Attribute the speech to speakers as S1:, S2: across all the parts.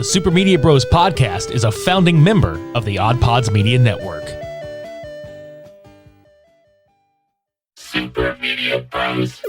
S1: The Super Media Bros podcast is a founding member of the OddPods Media Network.
S2: Super Media Bros.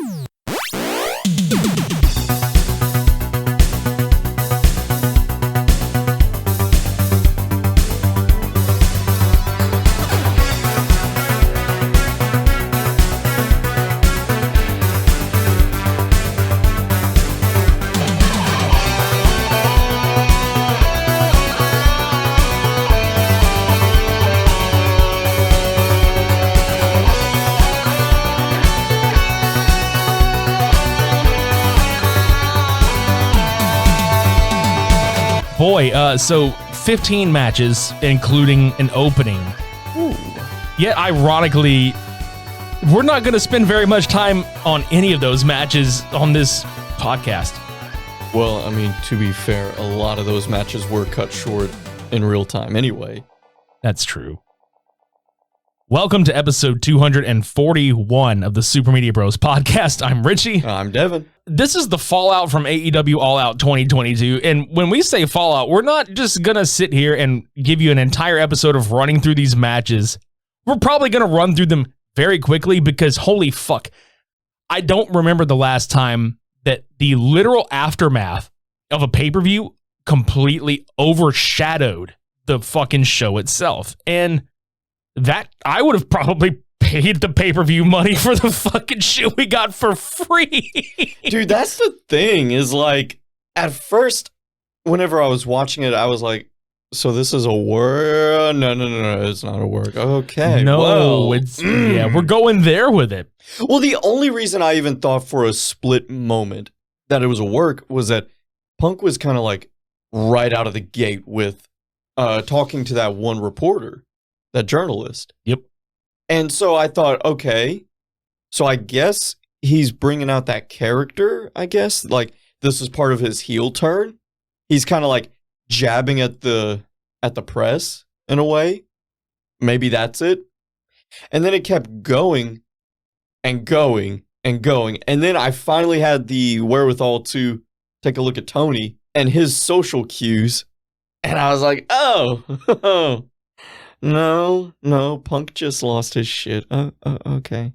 S1: Boy, so 15 matches, including an opening.
S3: Ooh.
S1: Yet, ironically, we're not going to spend very much time on any of those matches on this podcast.
S3: Well, I mean, to be fair, a lot of those matches were cut short in real time anyway.
S1: That's true. Welcome to episode 241 of the Super Media Bros podcast. I'm Richie.
S3: I'm Devin.
S1: This is the Fallout from AEW All Out 2022. And when we say Fallout, we're not just going to sit here and give you an entire episode of running through these matches. We're probably going to run through them very quickly because holy fuck, I don't remember the last time that the literal aftermath of a pay-per-view completely overshadowed the fucking show itself. And that I would have probably paid the pay-per-view money for the fucking shit we got for free.
S3: Dude, that's the thing is like, at first, whenever I was watching it, I was like, so this is a work? No, it's not a work. Okay.
S1: No,
S3: well,
S1: yeah, we're going there with it.
S3: Well, the only reason I even thought for a split moment that it was a work was that Punk was kind of like right out of the gate with talking to that one reporter. That journalist.
S1: Yep.
S3: And so I thought, okay, so I guess he's bringing out that character, I guess. Like, this is part of his heel turn. He's kind of like jabbing at the press in a way. Maybe that's it. And then it kept going and going and going. And then I finally had the wherewithal to take a look at Tony and his social cues. And I was like, oh, No, Punk just lost his shit. Okay.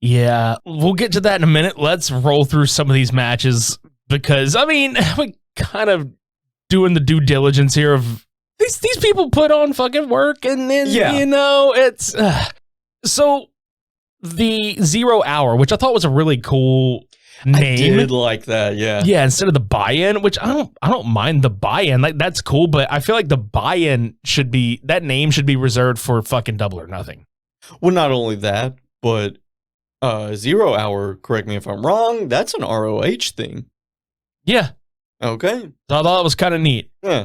S1: Yeah, we'll get to that in a minute. Let's roll through some of these matches because, I mean, we kind of doing the due diligence here of these people put on fucking work and then, you know, it's... So, the 0 Hour, which I thought was a really cool name.
S3: I did like that, yeah.
S1: Yeah, instead of the buy-in, which I don't mind the buy-in. Like, that's cool, but I feel like the buy-in should be, that name should be reserved for fucking Double or Nothing.
S3: Well, not only that, but 0 Hour, correct me if I'm wrong, that's an ROH thing.
S1: Yeah.
S3: Okay.
S1: So I thought it was kind of neat.
S3: Yeah.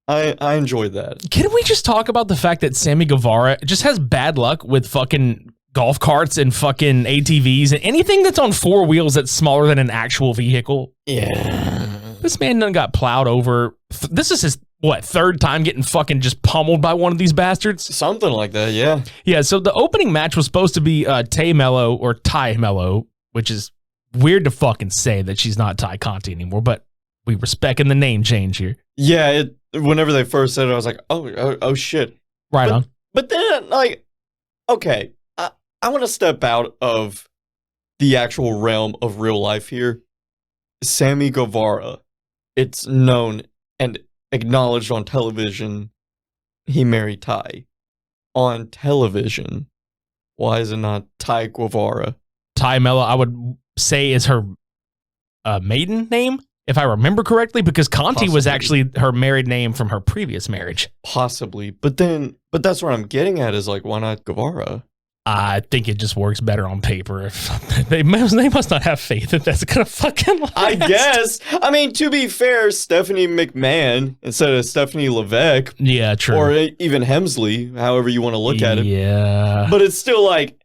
S3: I enjoyed that.
S1: Can we just talk about the fact that Sammy Guevara just has bad luck with fucking golf carts and fucking ATVs and anything that's on four wheels that's smaller than an actual vehicle?
S3: Yeah.
S1: This man done got plowed over. This is his, third time getting fucking just pummeled by one of these bastards?
S3: Something like that, yeah.
S1: Yeah, so the opening match was supposed to be Tay Mello, which is weird to fucking say that she's not Ty Conti anymore, but we respecting the name change here.
S3: Yeah, whenever they first said it, I was like, oh shit.
S1: Right on.
S3: But then, like, okay, I want to step out of the actual realm of real life here. Sammy Guevara, it's known and acknowledged on television, he married Ty. On television, why is it not Ty Guevara?
S1: Ty Mello, I would say, is her maiden name, if I remember correctly, because Conti was actually her married name from her previous marriage.
S3: Possibly, but that's what I'm getting at is like, why not Guevara?
S1: I think it just works better on paper. They must not have faith that that's gonna fucking last.
S3: I guess. I mean, to be fair, Stephanie McMahon instead of Stephanie Levesque.
S1: Yeah, true.
S3: Or even Hemsley, however you want to look at it.
S1: Yeah.
S3: But it's still like,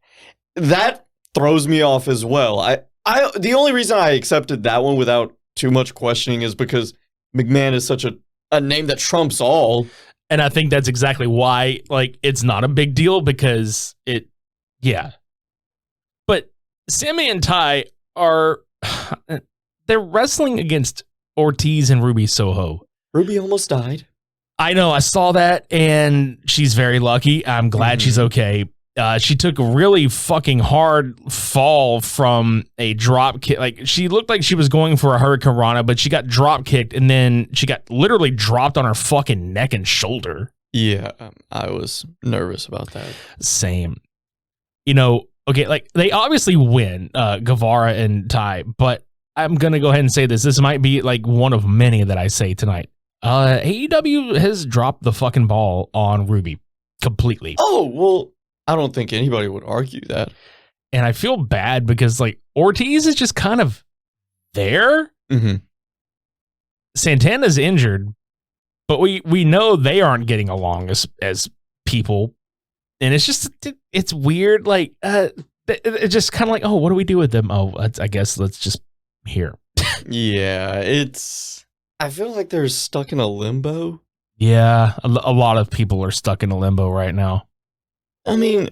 S3: that throws me off as well. The only reason I accepted that one without too much questioning is because McMahon is such a name that trumps all.
S1: And I think that's exactly why, like, it's not a big deal because yeah. But Sammy and Ty are, they're wrestling against Ortiz and Ruby Soho.
S3: Ruby almost died.
S1: I know, I saw that, and she's very lucky. I'm glad she's okay. She took a really fucking hard fall from a drop kick. Like, she looked like she was going for a Hurricane Rana, but she got drop kicked, and then she got literally dropped on her fucking neck and shoulder.
S3: Yeah, I was nervous about that.
S1: Same. You know, okay, like, they obviously win, Guevara and Ty, but I'm going to go ahead and say this. This might be, like, one of many that I say tonight. AEW has dropped the fucking ball on Ruby completely.
S3: Oh, well, I don't think anybody would argue that.
S1: And I feel bad because, like, Ortiz is just kind of there.
S3: Mm-hmm.
S1: Santana's injured, but we know they aren't getting along as people. And it's just, it's weird. Like, it's just kind of like, oh, what do we do with them? Oh, I guess let's just here.
S3: Yeah, I feel like they're stuck in a limbo.
S1: Yeah, a lot of people are stuck in a limbo right now.
S3: I mean,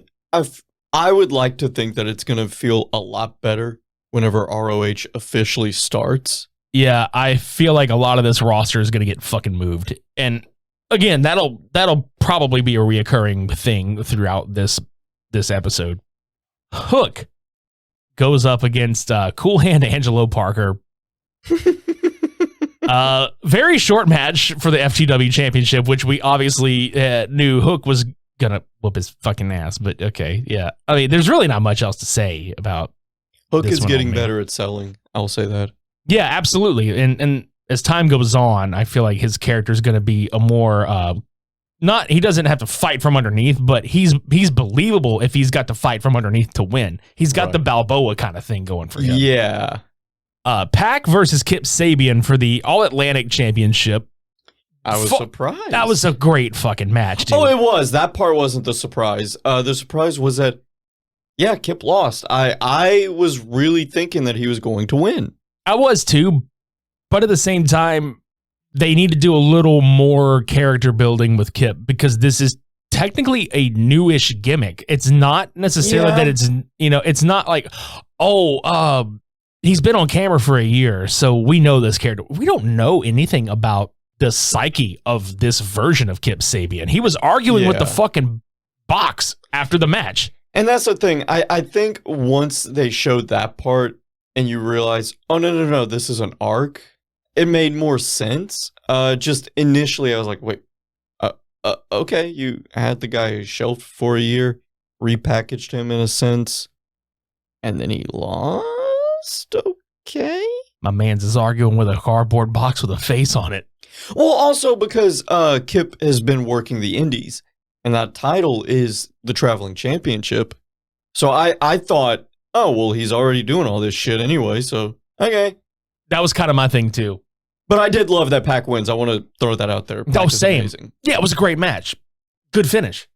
S3: I would like to think that it's going to feel a lot better whenever ROH officially starts.
S1: Yeah, I feel like a lot of this roster is going to get fucking moved. And again, that'll probably be a reoccurring thing throughout this episode. Hook goes up against Cool Hand Angelo Parker. Very short match for the FTW Championship, which we obviously knew Hook was gonna whoop his fucking ass, but okay, yeah. I mean, there's really not much else to say about
S3: Hook is getting better at selling. I'll say that. Yeah,
S1: absolutely. And as time goes on, I feel like his character is gonna be a more he doesn't have to fight from underneath, but he's believable if he's got to fight from underneath to win. He's got the Balboa kind of thing going for him.
S3: Yeah.
S1: Pac versus Kip Sabian for the All Atlantic Championship.
S3: I was surprised.
S1: That was a great fucking match, dude.
S3: Oh, it was. That part wasn't the surprise. The surprise was that, yeah, Kip lost. I was really thinking that he was going to win.
S1: I was too, but at the same time, they need to do a little more character building with Kip because this is technically a newish gimmick. It's not necessarily that it's, it's not like, he's been on camera for a year, so we know this character. We don't know anything about the psyche of this version of Kip Sabian. He was arguing with the fucking box after the match.
S3: And that's the thing. I think once they showed that part and you realize, oh, no, this is an arc, it made more sense. Just initially, I was like, wait, okay, you had the guy shelved for a year, repackaged him in a sense, and then he lost? Okay.
S1: My man's is arguing with a cardboard box with a face on it.
S3: Well, also because Kip has been working the indies, and that title is the Traveling Championship. So I thought, oh, well, he's already doing all this shit anyway, so, okay.
S1: That was kind of my thing, too.
S3: But I did love that Pac wins. I want to throw that out there.
S1: Pac is same. Amazing. Yeah, it was a great match. Good finish.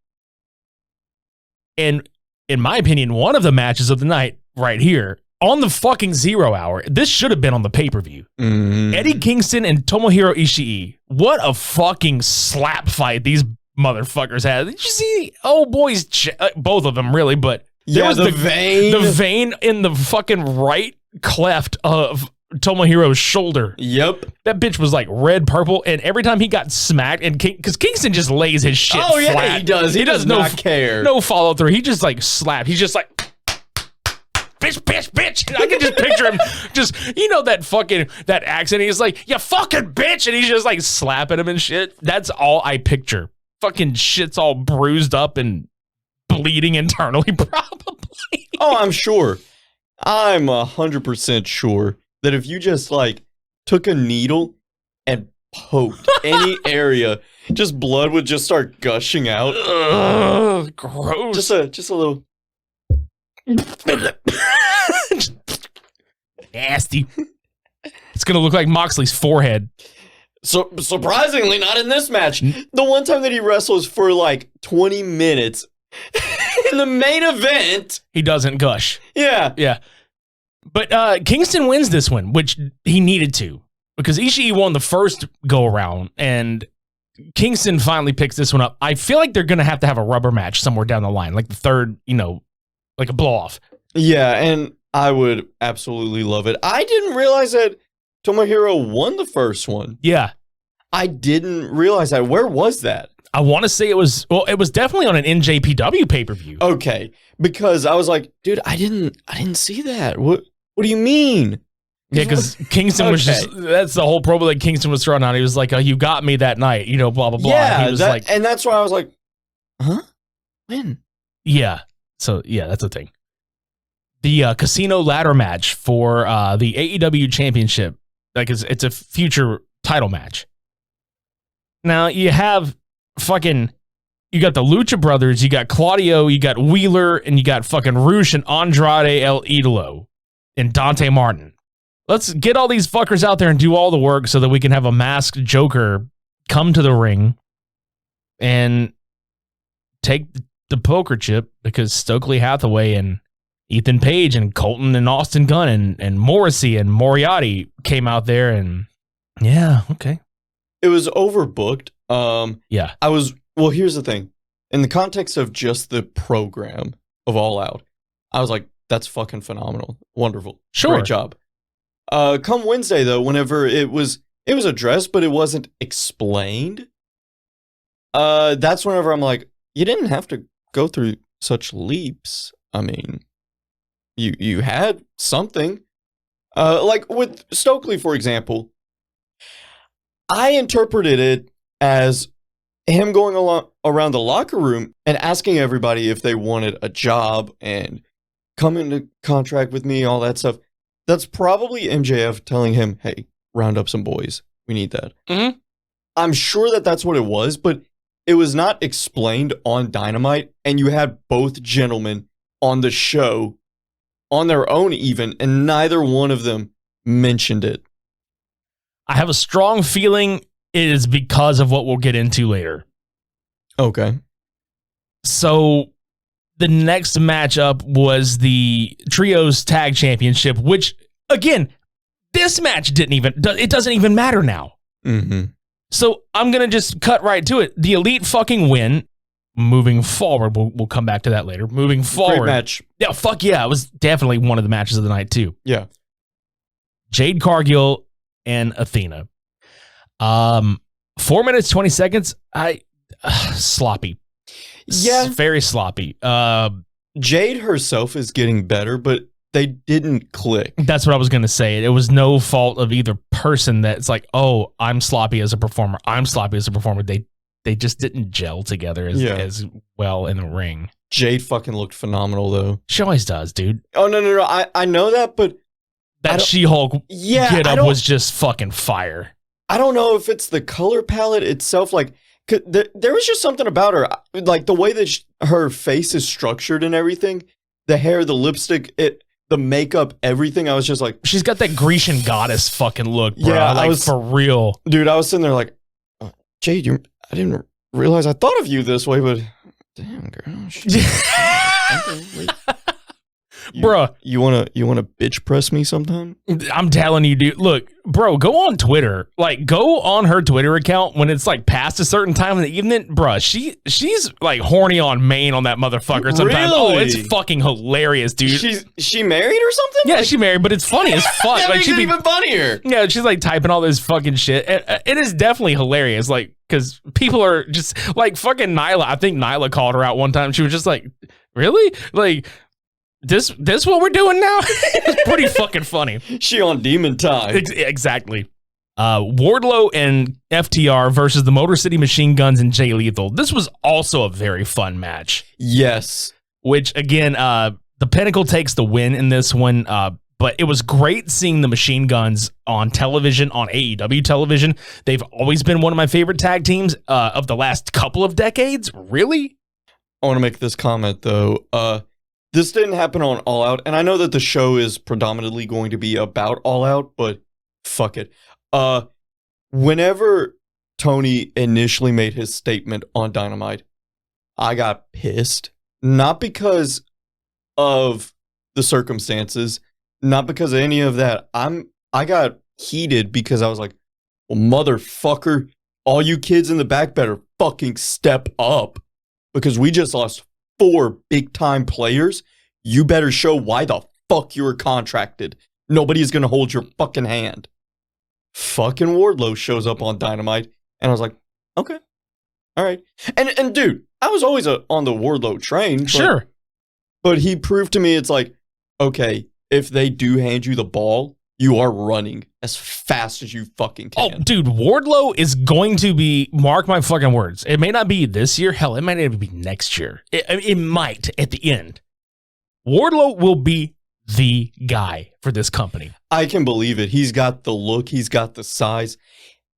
S1: And in my opinion, one of the matches of the night right here, on the fucking 0 hour, this should have been on the pay-per-view.
S3: Mm-hmm.
S1: Eddie Kingston and Tomohiro Ishii. What a fucking slap fight these motherfuckers had. Did you see boys, both of them really, but there was the vein. The vein in the fucking right cleft of Tomohiro's shoulder.
S3: Yep.
S1: That bitch was like red, purple, and every time he got smacked, and because Kingston just lays his shit flat.
S3: Yeah, he does. He does not care.
S1: No follow through. He just like slapped. He's just like, bitch. I can just picture him just, that accent. He's like, you fucking bitch. And he's just like slapping him and shit. That's all I picture. Fucking shit's all bruised up and bleeding internally, probably.
S3: Oh, I'm sure. I'm 100% sure that if you just like took a needle and poked any area, just blood would just start gushing out.
S1: Ugh, gross.
S3: Just a little.
S1: Nasty. It's gonna look like Moxley's forehead.
S3: So surprisingly, not in this match. The one time that he wrestles for like 20 minutes in the main event,
S1: he doesn't gush.
S3: Yeah.
S1: But Kingston wins this one, which he needed to, because Ishii won the first go around, and Kingston finally picks this one up. I feel like they're gonna have to have a rubber match somewhere down the line, like the third, like a blow off.
S3: Yeah, and I would absolutely love it. I didn't realize that Tomohiro won the first one.
S1: Yeah.
S3: I didn't realize that. Where was that?
S1: I want to say it was definitely on an NJPW pay-per-view.
S3: Okay, because I was like, dude, I didn't see that. What do you mean?
S1: Yeah, because Kingston was that's the whole promo that Kingston was throwing out. He was like, oh, you got me that night, blah, blah, blah.
S3: Yeah,
S1: he was like,
S3: and that's why I was like, huh? When?
S1: Yeah. So, yeah, that's the thing. The casino ladder match for the AEW championship, like it's a future title match. Now, you have you got the Lucha Brothers, you got Claudio, you got Wheeler, and you got fucking Rush and Andrade El Idolo and Dante Martin. Let's get all these fuckers out there and do all the work so that we can have a masked Joker come to the ring and take the poker chip, because Stokely Hathaway and Ethan Page and Colton and Austin Gunn and Morrissey and Moriarty came out there, and yeah, okay.
S3: It was overbooked.
S1: Yeah.
S3: Well, here's the thing. In the context of just the program of All Out, I was like, that's fucking phenomenal. Wonderful.
S1: Sure.
S3: Great job. Come Wednesday, though, whenever it was addressed, but it wasn't explained. That's whenever I'm like, you didn't have to go through such leaps. I mean, you had something. Like with Stokely, for example, I interpreted it as him going around the locker room and asking everybody if they wanted a job and come into contract with me, all that stuff. That's probably MJF telling him, hey, round up some boys. We need that.
S1: Mm-hmm.
S3: I'm sure that's what it was, but it was not explained on Dynamite, and you had both gentlemen on the show on their own even, and neither one of them mentioned it.
S1: I have a strong feeling it is because of what we'll get into later.
S3: Okay.
S1: So the next matchup was the Trios Tag Championship, which, again, this match it doesn't even matter now.
S3: Mm-hmm.
S1: So I'm going to just cut right to it. The Elite fucking win. Moving forward, we'll come back to that later. Moving forward.
S3: Great match.
S1: Yeah, fuck yeah. It was definitely one of the matches of the night, too.
S3: Yeah.
S1: Jade Cargill and Athena. 4 minutes, 20 seconds. Sloppy.
S3: Yeah.
S1: Very sloppy.
S3: Jade herself is getting better, but they didn't click.
S1: That's what I was going to say. It was no fault of either person that's like, oh, I'm sloppy as a performer. I'm sloppy as a performer. They just didn't gel together as well in the ring.
S3: Jade fucking looked phenomenal, though.
S1: She always does, dude.
S3: Oh, no. I know that, but
S1: that She-Hulk get up was just fucking fire.
S3: I don't know if it's the color palette itself. Like, there was just something about her. Like, the way that her face is structured and everything. The hair, the lipstick, the makeup, everything. I was just like...
S1: She's got that Grecian goddess fucking look, bro.
S3: Yeah,
S1: like, for real.
S3: Dude, I was sitting there like, Jade, I didn't realize I thought of you this way, but damn, girl.
S1: Bruh.
S3: You wanna bitch press me sometime?
S1: I'm telling you, dude. Look, bro, go on Twitter. Like, go on her Twitter account when it's like past a certain time in the evening. Bruh, she's like horny on main on that motherfucker sometimes.
S3: Really?
S1: Oh, it's fucking hilarious, dude.
S3: She married or something?
S1: Yeah, she married, but it's funny as fuck.
S3: That
S1: like,
S3: makes it even funnier.
S1: Yeah, she's like typing all this fucking shit. It is definitely hilarious. Like, because people are just like fucking Nyla. I think Nyla called her out one time. She was just like, really? Like, This what we're doing now? It's pretty fucking funny.
S3: She on demon time.
S1: Exactly. Wardlow and FTR versus the Motor City Machine Guns and Jay Lethal. This was also a very fun match.
S3: Yes.
S1: Which, again, the Pinnacle takes the win in this one. But it was great seeing the Machine Guns on television, on AEW television. They've always been one of my favorite tag teams of the last couple of decades. Really?
S3: I want to make this comment, though. This didn't happen on All Out, and I know that the show is predominantly going to be about All Out, but fuck it. Whenever Tony initially made his statement on Dynamite, I got pissed. Not because of the circumstances, not because of any of that. I got heated because I was like, well, motherfucker, all you kids in the back better fucking step up, because we just lost 4 big-time players. You better show why the fuck you were contracted. Nobody's gonna hold your fucking hand. fucking Wardlow shows up on Dynamite, and I was like, okay, all right. And dude, I was always on the Wardlow train.
S1: Sure.
S3: But he proved to me it's like, okay, if they do hand you the ball, you are running as fast as you fucking can.
S1: Oh, dude, Wardlow is going to be, mark my fucking words, it may not be this year, hell, it might even be next year. It might at the end. Wardlow will be the guy for this company.
S3: I can believe it. He's got the look, he's got the size,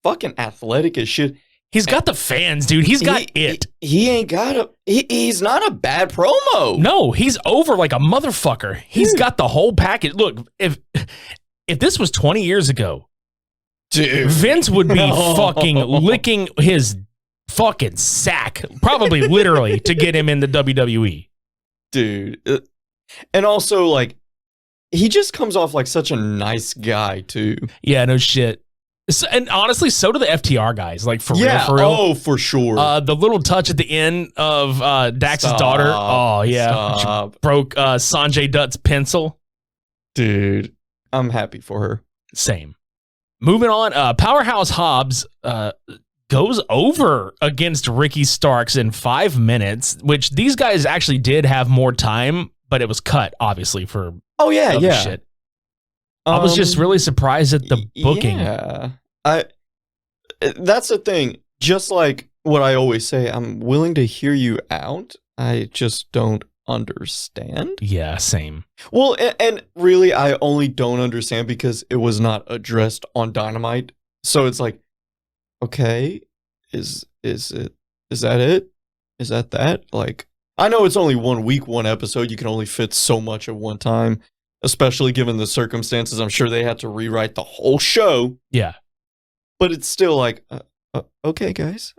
S3: fucking athletic as shit.
S1: He's got the fans, dude. He's got it.
S3: He ain't got he's not a bad promo.
S1: No, he's over like a motherfucker. He's got the whole package. Look, if this was 20 years ago,
S3: dude,
S1: Vince would be fucking licking his fucking sack, probably literally, to get him in the WWE.
S3: Dude. And also, like, he just comes off like such a nice guy, too.
S1: Yeah, no shit. So, and honestly, so do the FTR guys. Like, for real.
S3: Oh, for sure.
S1: The little touch at the end of Dax's daughter. Oh, yeah. Broke Sanjay Dutt's pencil.
S3: Dude, I'm happy for her.
S1: Same. Moving on, Powerhouse Hobbs goes over against Ricky Starks in 5 minutes, which these guys actually did have more time, but it was cut, obviously, for shit. I was just really surprised at the booking.
S3: Yeah. That's the thing. Just like what I always say, I'm willing to hear you out. I just don't understand.
S1: Yeah, same.
S3: Well, and really, I only don't understand because it was not addressed on Dynamite. So it's like, okay, is that it? Is that? Like, I know it's only 1 week, 1 episode. You can only fit so much at one time. Especially given the circumstances, I'm sure they had to rewrite the whole show.
S1: Yeah.
S3: But it's still like, okay, guys.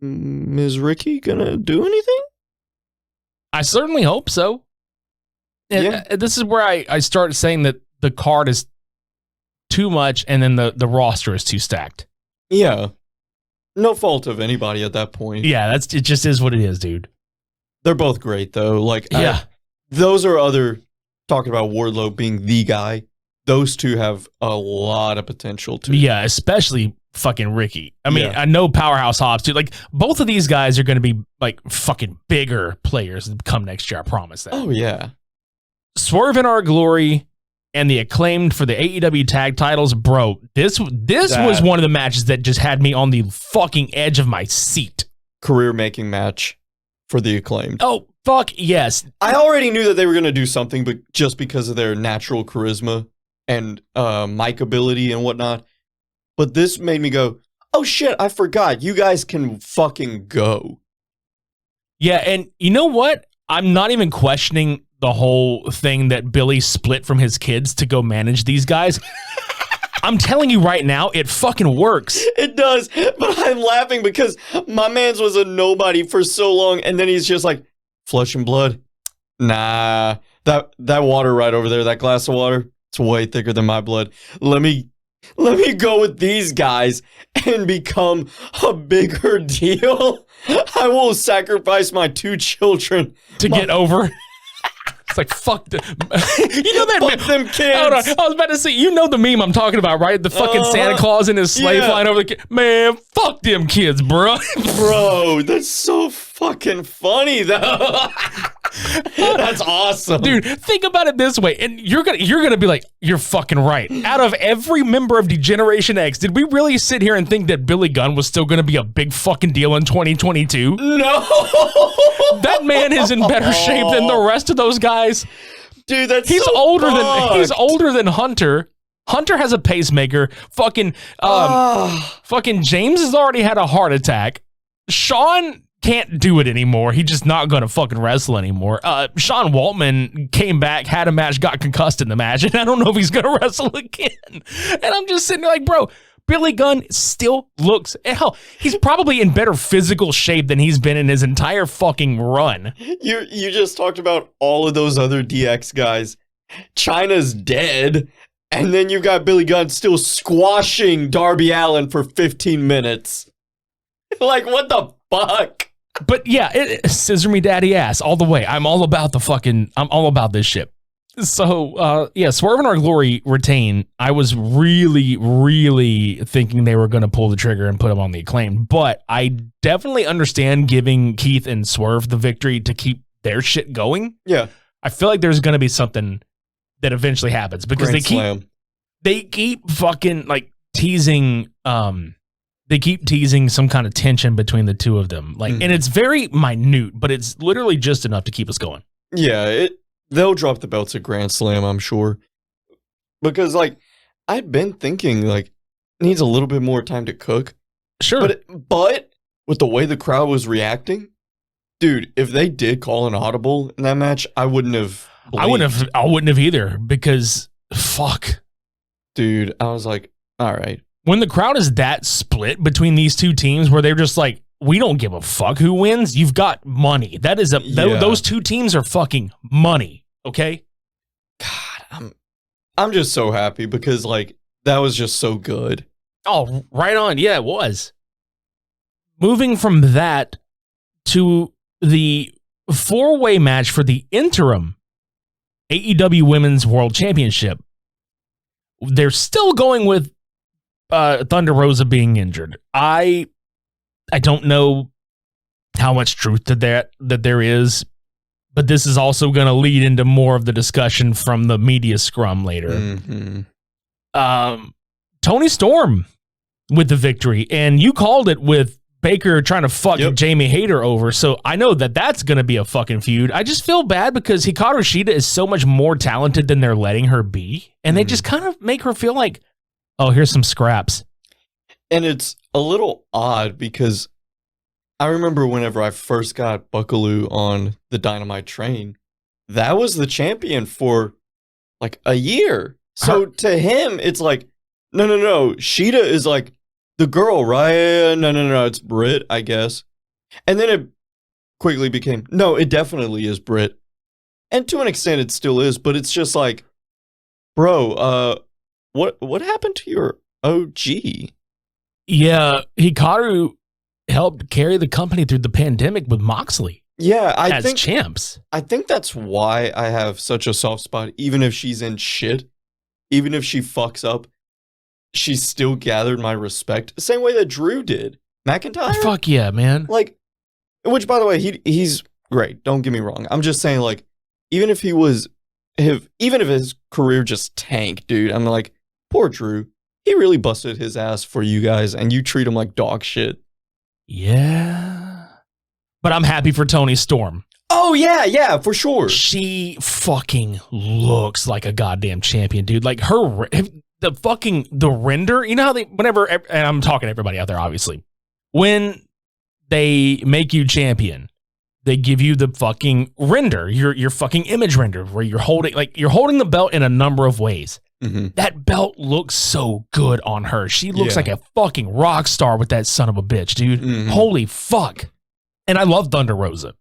S3: Is Ricky gonna do anything?
S1: I certainly hope so. Yeah. This is where I start saying that the card is too much and then the roster is too stacked.
S3: Yeah. No fault of anybody at that point.
S1: Yeah, it just is what it is, dude.
S3: They're both great, though. Like,
S1: yeah.
S3: Those are other... Talking about Wardlow being the guy, those two have a lot of potential too.
S1: Yeah, especially fucking Ricky. I mean, I know Powerhouse Hobbs too. Like, both of these guys are going to be like fucking bigger players come next year. I promise that.
S3: Oh yeah.
S1: Swerve in Our Glory and the Acclaimed for the AEW tag titles, bro. This was one of the matches that just had me on the fucking edge of my seat.
S3: Career-making match for the Acclaimed.
S1: Oh. Fuck yes.
S3: I already knew that they were going to do something, but just because of their natural charisma and mic ability and whatnot. But this made me go, oh shit, I forgot. You guys can fucking go.
S1: Yeah, and you know what? I'm not even questioning the whole thing that Billy split from his kids to go manage these guys. I'm telling you right now, it fucking works.
S3: It does, but I'm laughing because my man's was a nobody for so long, and then he's just like, flesh and blood? Nah. That water right over there, that glass of water, it's way thicker than my blood. Let me go with these guys and become a bigger deal. I will sacrifice my 2 children
S1: to get over. It's like, fuck you know that
S3: fuck them kids.
S1: Hold on. I was about to say, you know the meme I'm talking about, right? The fucking Santa Claus and his sleigh flying over the kid. Man, fuck them kids, bro.
S3: Bro, that's so fucking funny, though. That's awesome.
S1: Dude, think about it this way, and you're gonna be like, you're fucking right. Out of every member of Degeneration X, did we really sit here and think that Billy Gunn was still gonna be a big fucking deal in 2022?
S3: No.
S1: That man is in better shape than the rest of those guys.
S3: Dude,
S1: he's
S3: so
S1: older
S3: fucked.
S1: older than Hunter. Hunter has a pacemaker. Fucking James has already had a heart attack. Sean can't do it anymore. He's just not gonna fucking wrestle anymore. Sean Waltman came back, had a match, got concussed in the match, and I don't know if he's gonna wrestle again. And I'm just sitting there like, bro, Billy Gunn still looks, hell, he's probably in better physical shape than he's been in his entire fucking run.
S3: You just talked about all of those other DX guys. Chyna's dead, and then you've got Billy Gunn still squashing Darby Allin for 15 minutes. Like, what the fuck?
S1: But yeah, scissor me daddy ass all the way. I'm all about this shit. So, Swerve and Our Glory retain. I was really, really thinking they were going to pull the trigger and put him on the Acclaim, but I definitely understand giving Keith and Swerve the victory to keep their shit going.
S3: Yeah.
S1: I feel like there's going to be something that eventually happens because they keep fucking like teasing, they keep teasing some kind of tension between the two of them. Like, and it's very minute, but it's literally just enough to keep us going.
S3: Yeah, they'll drop the belts at Grand Slam, I'm sure. Because, like, I'd been thinking, like, it needs a little bit more time to cook.
S1: Sure.
S3: But with the way the crowd was reacting, dude, if they did call an audible in that match, I wouldn't have believed.
S1: I wouldn't have either because fuck.
S3: Dude, I was like, all right.
S1: When the crowd is that split between these two teams where they're just like, we don't give a fuck who wins. You've got money. That is those two teams are fucking money. Okay.
S3: God, I'm just so happy because like that was just so good.
S1: Oh, right on. Yeah, it was. Moving from that to the 4-way match for the interim AEW Women's World Championship. They're still going with Thunder Rosa being injured. I don't know how much truth to that there is, but this is also going to lead into more of the discussion from the media scrum later. Toni Storm with the victory, and you called it with Baker trying to fuck Jamie Hayter over, so I know that that's going to be a fucking feud. I just feel bad because Hikaru Shida is so much more talented than they're letting her be, and they just kind of make her feel like, oh, here's some scraps.
S3: And it's a little odd because I remember whenever I first got Buckaloo on the Dynamite train, that was the champion for like a year. So to him, it's like, no. Shida is like the girl, right? No. It's Britt, I guess. And then it quickly became, no, it definitely is Britt. And to an extent, it still is. But it's just like, bro, what happened to your OG?
S1: Yeah, Hikaru helped carry the company through the pandemic with Moxley.
S3: Yeah,
S1: I think champs.
S3: I think that's why I have such a soft spot. Even if she's in shit, even if she fucks up, she's still gathered my respect. The same way that Drew did. McIntyre?
S1: Fuck yeah, man.
S3: Like, which by the way, he's great. Don't get me wrong. I'm just saying, like, even if his career just tanked, dude, I'm like, poor Drew. He really busted his ass for you guys, and you treat him like dog shit.
S1: Yeah. But I'm happy for Toni Storm.
S3: Oh, yeah, for sure.
S1: She fucking looks like a goddamn champion, dude. Like the render, you know how whenever, and I'm talking to everybody out there, obviously, when they make you champion, they give you the fucking render, your fucking image render, where you're holding the belt in a number of ways. That belt looks so good on her. She looks like a fucking rock star with that son of a bitch, dude. Holy fuck. And I love Thunder Rosa.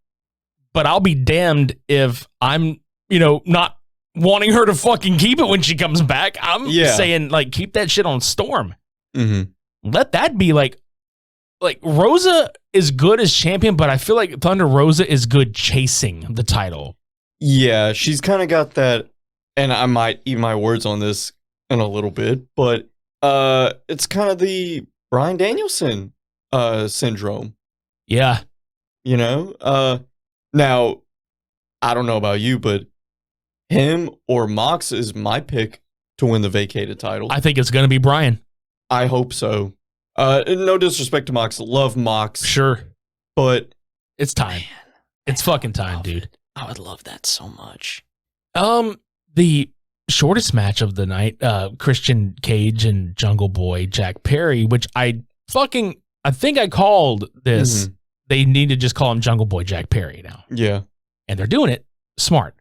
S1: But I'll be damned if I'm, not wanting her to fucking keep it when she comes back. I'm saying, like, keep that shit on Storm. Let that be like Rosa is good as champion, but I feel like Thunder Rosa is good chasing the title.
S3: Yeah, she's kind of got that. And I might eat my words on this in a little bit, but it's kind of the Bryan Danielson syndrome.
S1: Yeah.
S3: Now, I don't know about you, but him or Mox is my pick to win the vacated title.
S1: I think it's going to be Bryan.
S3: I hope so. No disrespect to Mox. Love Mox.
S1: Sure.
S3: But
S1: it's time. Man, it's fucking time, dude.
S3: I would love that so much.
S1: The shortest match of the night, Christian Cage and Jungle Boy Jack Perry, which I think I called this. They need to just call him Jungle Boy Jack Perry now.
S3: Yeah.
S1: And they're doing it smart.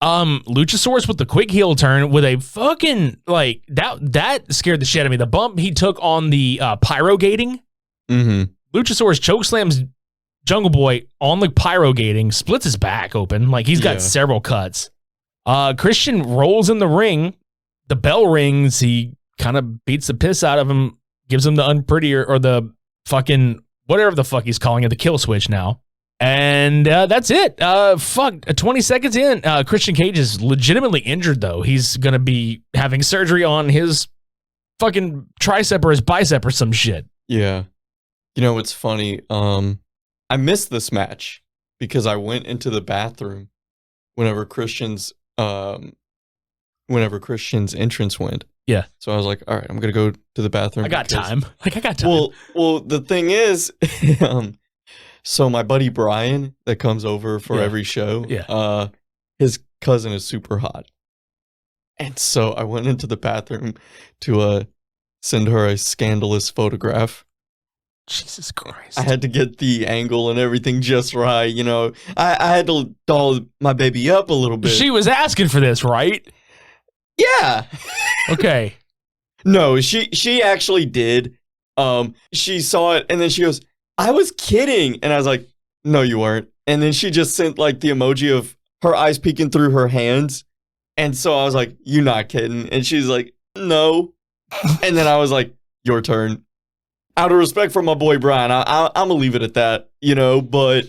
S1: Luchasaurus with the quick heel turn with a fucking, like, that scared the shit out of me. The bump he took on the pyro gating. Luchasaurus chokeslams Jungle Boy on the pyro gating, splits his back open. Like, he's got several cuts. Christian rolls in the ring. The bell rings. He kind of beats the piss out of him, gives him the unpretty or the fucking whatever the fuck he's calling it, the kill switch now. And that's it. 20 seconds in, Christian Cage is legitimately injured, though. He's going to be having surgery on his fucking tricep or his bicep or some shit.
S3: Yeah. You know, it's funny. I missed this match because I went into the bathroom whenever Christian's entrance went.
S1: Yeah.
S3: So I was like, all right, I'm going to go to the bathroom.
S1: I got time.
S3: Well, the thing is, so my buddy Brian that comes over for every show, his cousin is super hot. And so I went into the bathroom to send her a scandalous photograph.
S1: Jesus Christ.
S3: I had to get the angle and everything just right, you know. I had to doll my baby up a little bit.
S1: She was asking for this, right?
S3: Yeah.
S1: Okay.
S3: No, she actually did. She saw it and then she goes, I was kidding. And I was like, no, you weren't. And then she just sent like the emoji of her eyes peeking through her hands. And so I was like, you not kidding. And she's like, no. And then I was like, your turn. Out of respect for my boy Brian, I'm going to leave it at that, you know, but.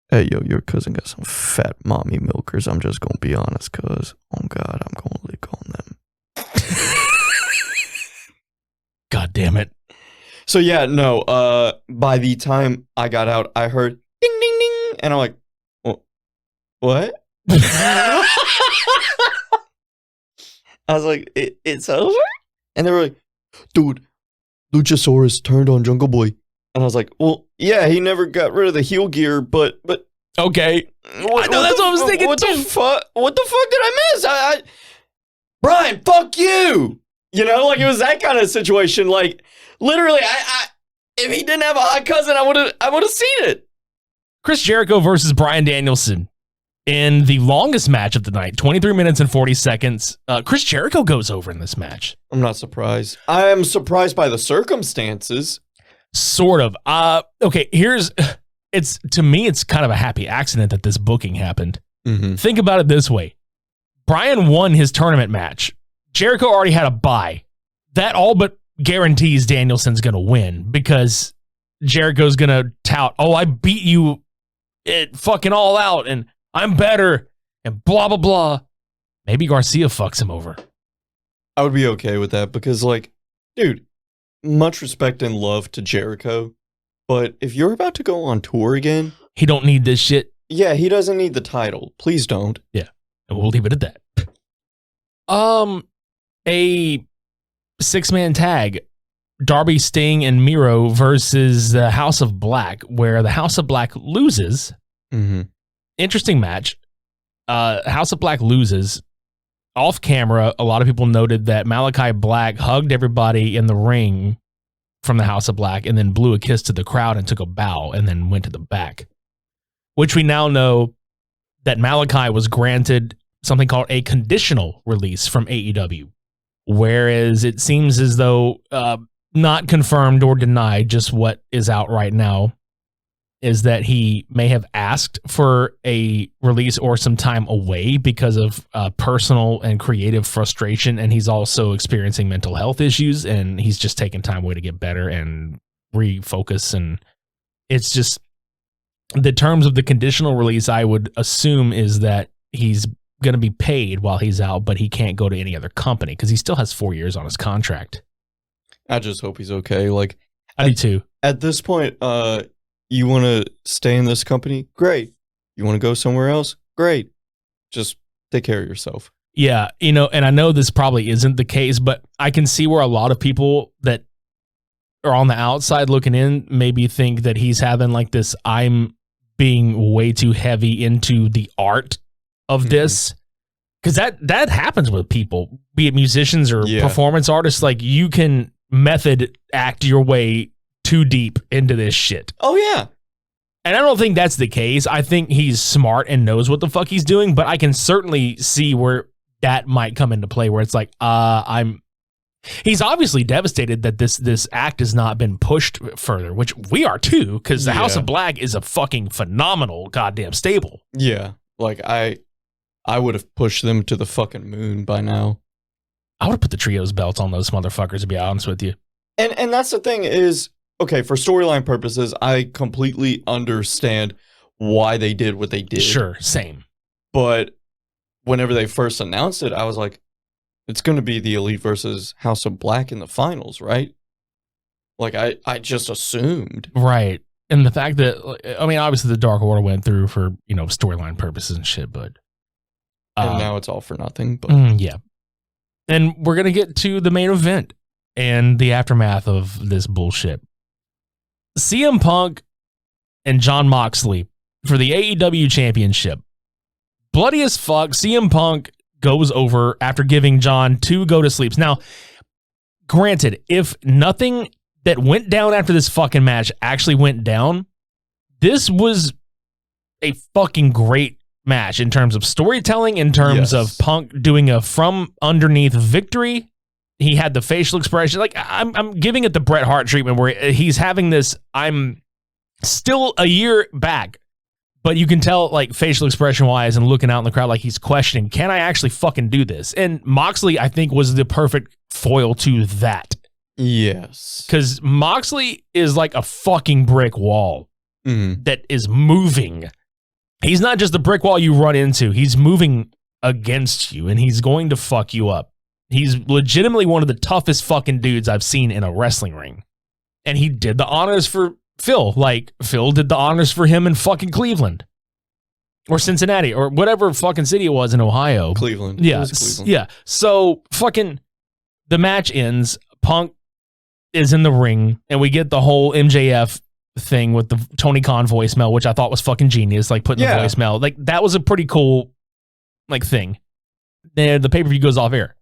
S3: Hey, yo, your cousin got some fat mommy milkers. I'm just going to be honest, cuz, oh God, I'm going to lick on them.
S1: God damn it.
S3: So yeah, no, by the time I got out, I heard ding, ding, ding. And I'm like, what? I was like, it's over? And they were like, dude, Luchasaurus turned on Jungle Boy. And I was like, well, yeah, he never got rid of the heel gear, but
S1: okay. I know that's what I was thinking
S3: what
S1: too.
S3: What the fuck did I miss? Brian, fuck you. You know, like it was that kind of situation. Like literally, I if he didn't have a hot cousin, I would have seen it.
S1: Chris Jericho versus Bryan Danielson in the longest match of the night, 23 minutes and 40 seconds. Chris Jericho goes over in this match.
S3: I'm not surprised. I am surprised by the circumstances.
S1: Sort of. Okay, to me, it's kind of a happy accident that this booking happened.
S3: Mm-hmm.
S1: Think about it this way. Bryan won his tournament match. Jericho already had a bye. That all but guarantees Danielson's going to win because Jericho's going to tout, oh, I beat you at fucking All Out and I'm better and blah, blah, blah. Maybe Garcia fucks him over.
S3: I would be okay with that because, like, dude, much respect and love to Jericho, but if you're about to go on tour again...
S1: He don't need this shit.
S3: Yeah, he doesn't need the title. Please don't.
S1: Yeah, and we'll leave it at that. A 6-man tag, Darby, Sting, and Miro versus the House of Black, where the House of Black loses.
S3: Mm-hmm.
S1: Interesting match. House of Black loses. Off camera, a lot of people noted that Malachi Black hugged everybody in the ring from the House of Black and then blew a kiss to the crowd and took a bow and then went to the back. Which we now know that Malachi was granted something called a conditional release from AEW. Whereas it seems as though, not confirmed or denied, just what is out right now, is that he may have asked for a release or some time away because of personal and creative frustration. And he's also experiencing mental health issues and he's just taking time away to get better and refocus. And it's just the terms of the conditional release, I would assume, is that he's going to be paid while he's out, but he can't go to any other company because he still has 4 years on his contract.
S3: I just hope he's okay. Like,
S1: I do too.
S3: At this point, you want to stay in this company? Great. You want to go somewhere else? Great. Just take care of yourself.
S1: Yeah, you know, and I know this probably isn't the case, but I can see where a lot of people that are on the outside looking in maybe think that he's having like this, I'm being way too heavy into the art of this. Because that happens with people, be it musicians or performance artists. Like, you can method act your way too deep into this shit.
S3: Oh, yeah.
S1: And I don't think that's the case. I think he's smart and knows what the fuck he's doing, but I can certainly see where that might come into play, where it's like, he's obviously devastated that this act has not been pushed further, which we are too, because the House of Black is a fucking phenomenal goddamn stable.
S3: Yeah. Like, I would have pushed them to the fucking moon by now.
S1: I would have put the trios belt on those motherfuckers, to be honest with you.
S3: And that's the thing is, okay, for storyline purposes, I completely understand why they did what they did.
S1: Sure, same.
S3: But whenever they first announced it, I was like, it's going to be the Elite versus House of Black in the finals, right? Like, I just assumed.
S1: Right. And the fact that, I mean, obviously the Dark Order went through for, storyline purposes and shit, but.
S3: And now it's all for nothing. But
S1: yeah. And we're going to get to the main event and the aftermath of this bullshit. CM Punk and Jon Moxley for the AEW Championship. Bloody as fuck, CM Punk goes over after giving John 2 go-to-sleeps. Now, granted, if nothing that went down after this fucking match actually went down, this was a fucking great match in terms of storytelling, in terms of Punk doing a from underneath victory. He had the facial expression. Like, I'm giving it the Bret Hart treatment where he's having this, I'm still a year back, but you can tell, like, facial expression wise and looking out in the crowd, like he's questioning, can I actually fucking do this? And Moxley, I think, was the perfect foil to that.
S3: Yes.
S1: Because Moxley is like a fucking brick wall that is moving. He's not just the brick wall you run into. He's moving against you, and he's going to fuck you up. He's legitimately one of the toughest fucking dudes I've seen in a wrestling ring. And he did the honors for Phil. Like, Phil did the honors for him in fucking Cleveland. Or Cincinnati, or whatever fucking city it was in Ohio.
S3: Cleveland.
S1: Yeah.
S3: Cleveland.
S1: Yeah. So, fucking, the match ends. Punk is in the ring, and we get the whole MJF thing with the Tony Khan voicemail, which I thought was fucking genius. Like, putting the voicemail. Like, that was a pretty cool, like, thing. Then the pay-per-view goes off air.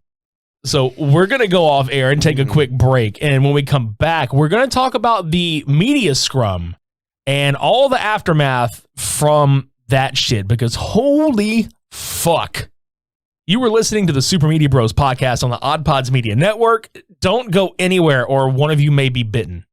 S1: So we're going to go off air and take a quick break. And when we come back, we're going to talk about the media scrum and all the aftermath from that shit, because holy fuck. You were listening to the Super Media Bros podcast on the OddPods Media Network. Don't go anywhere or one of you may be bitten.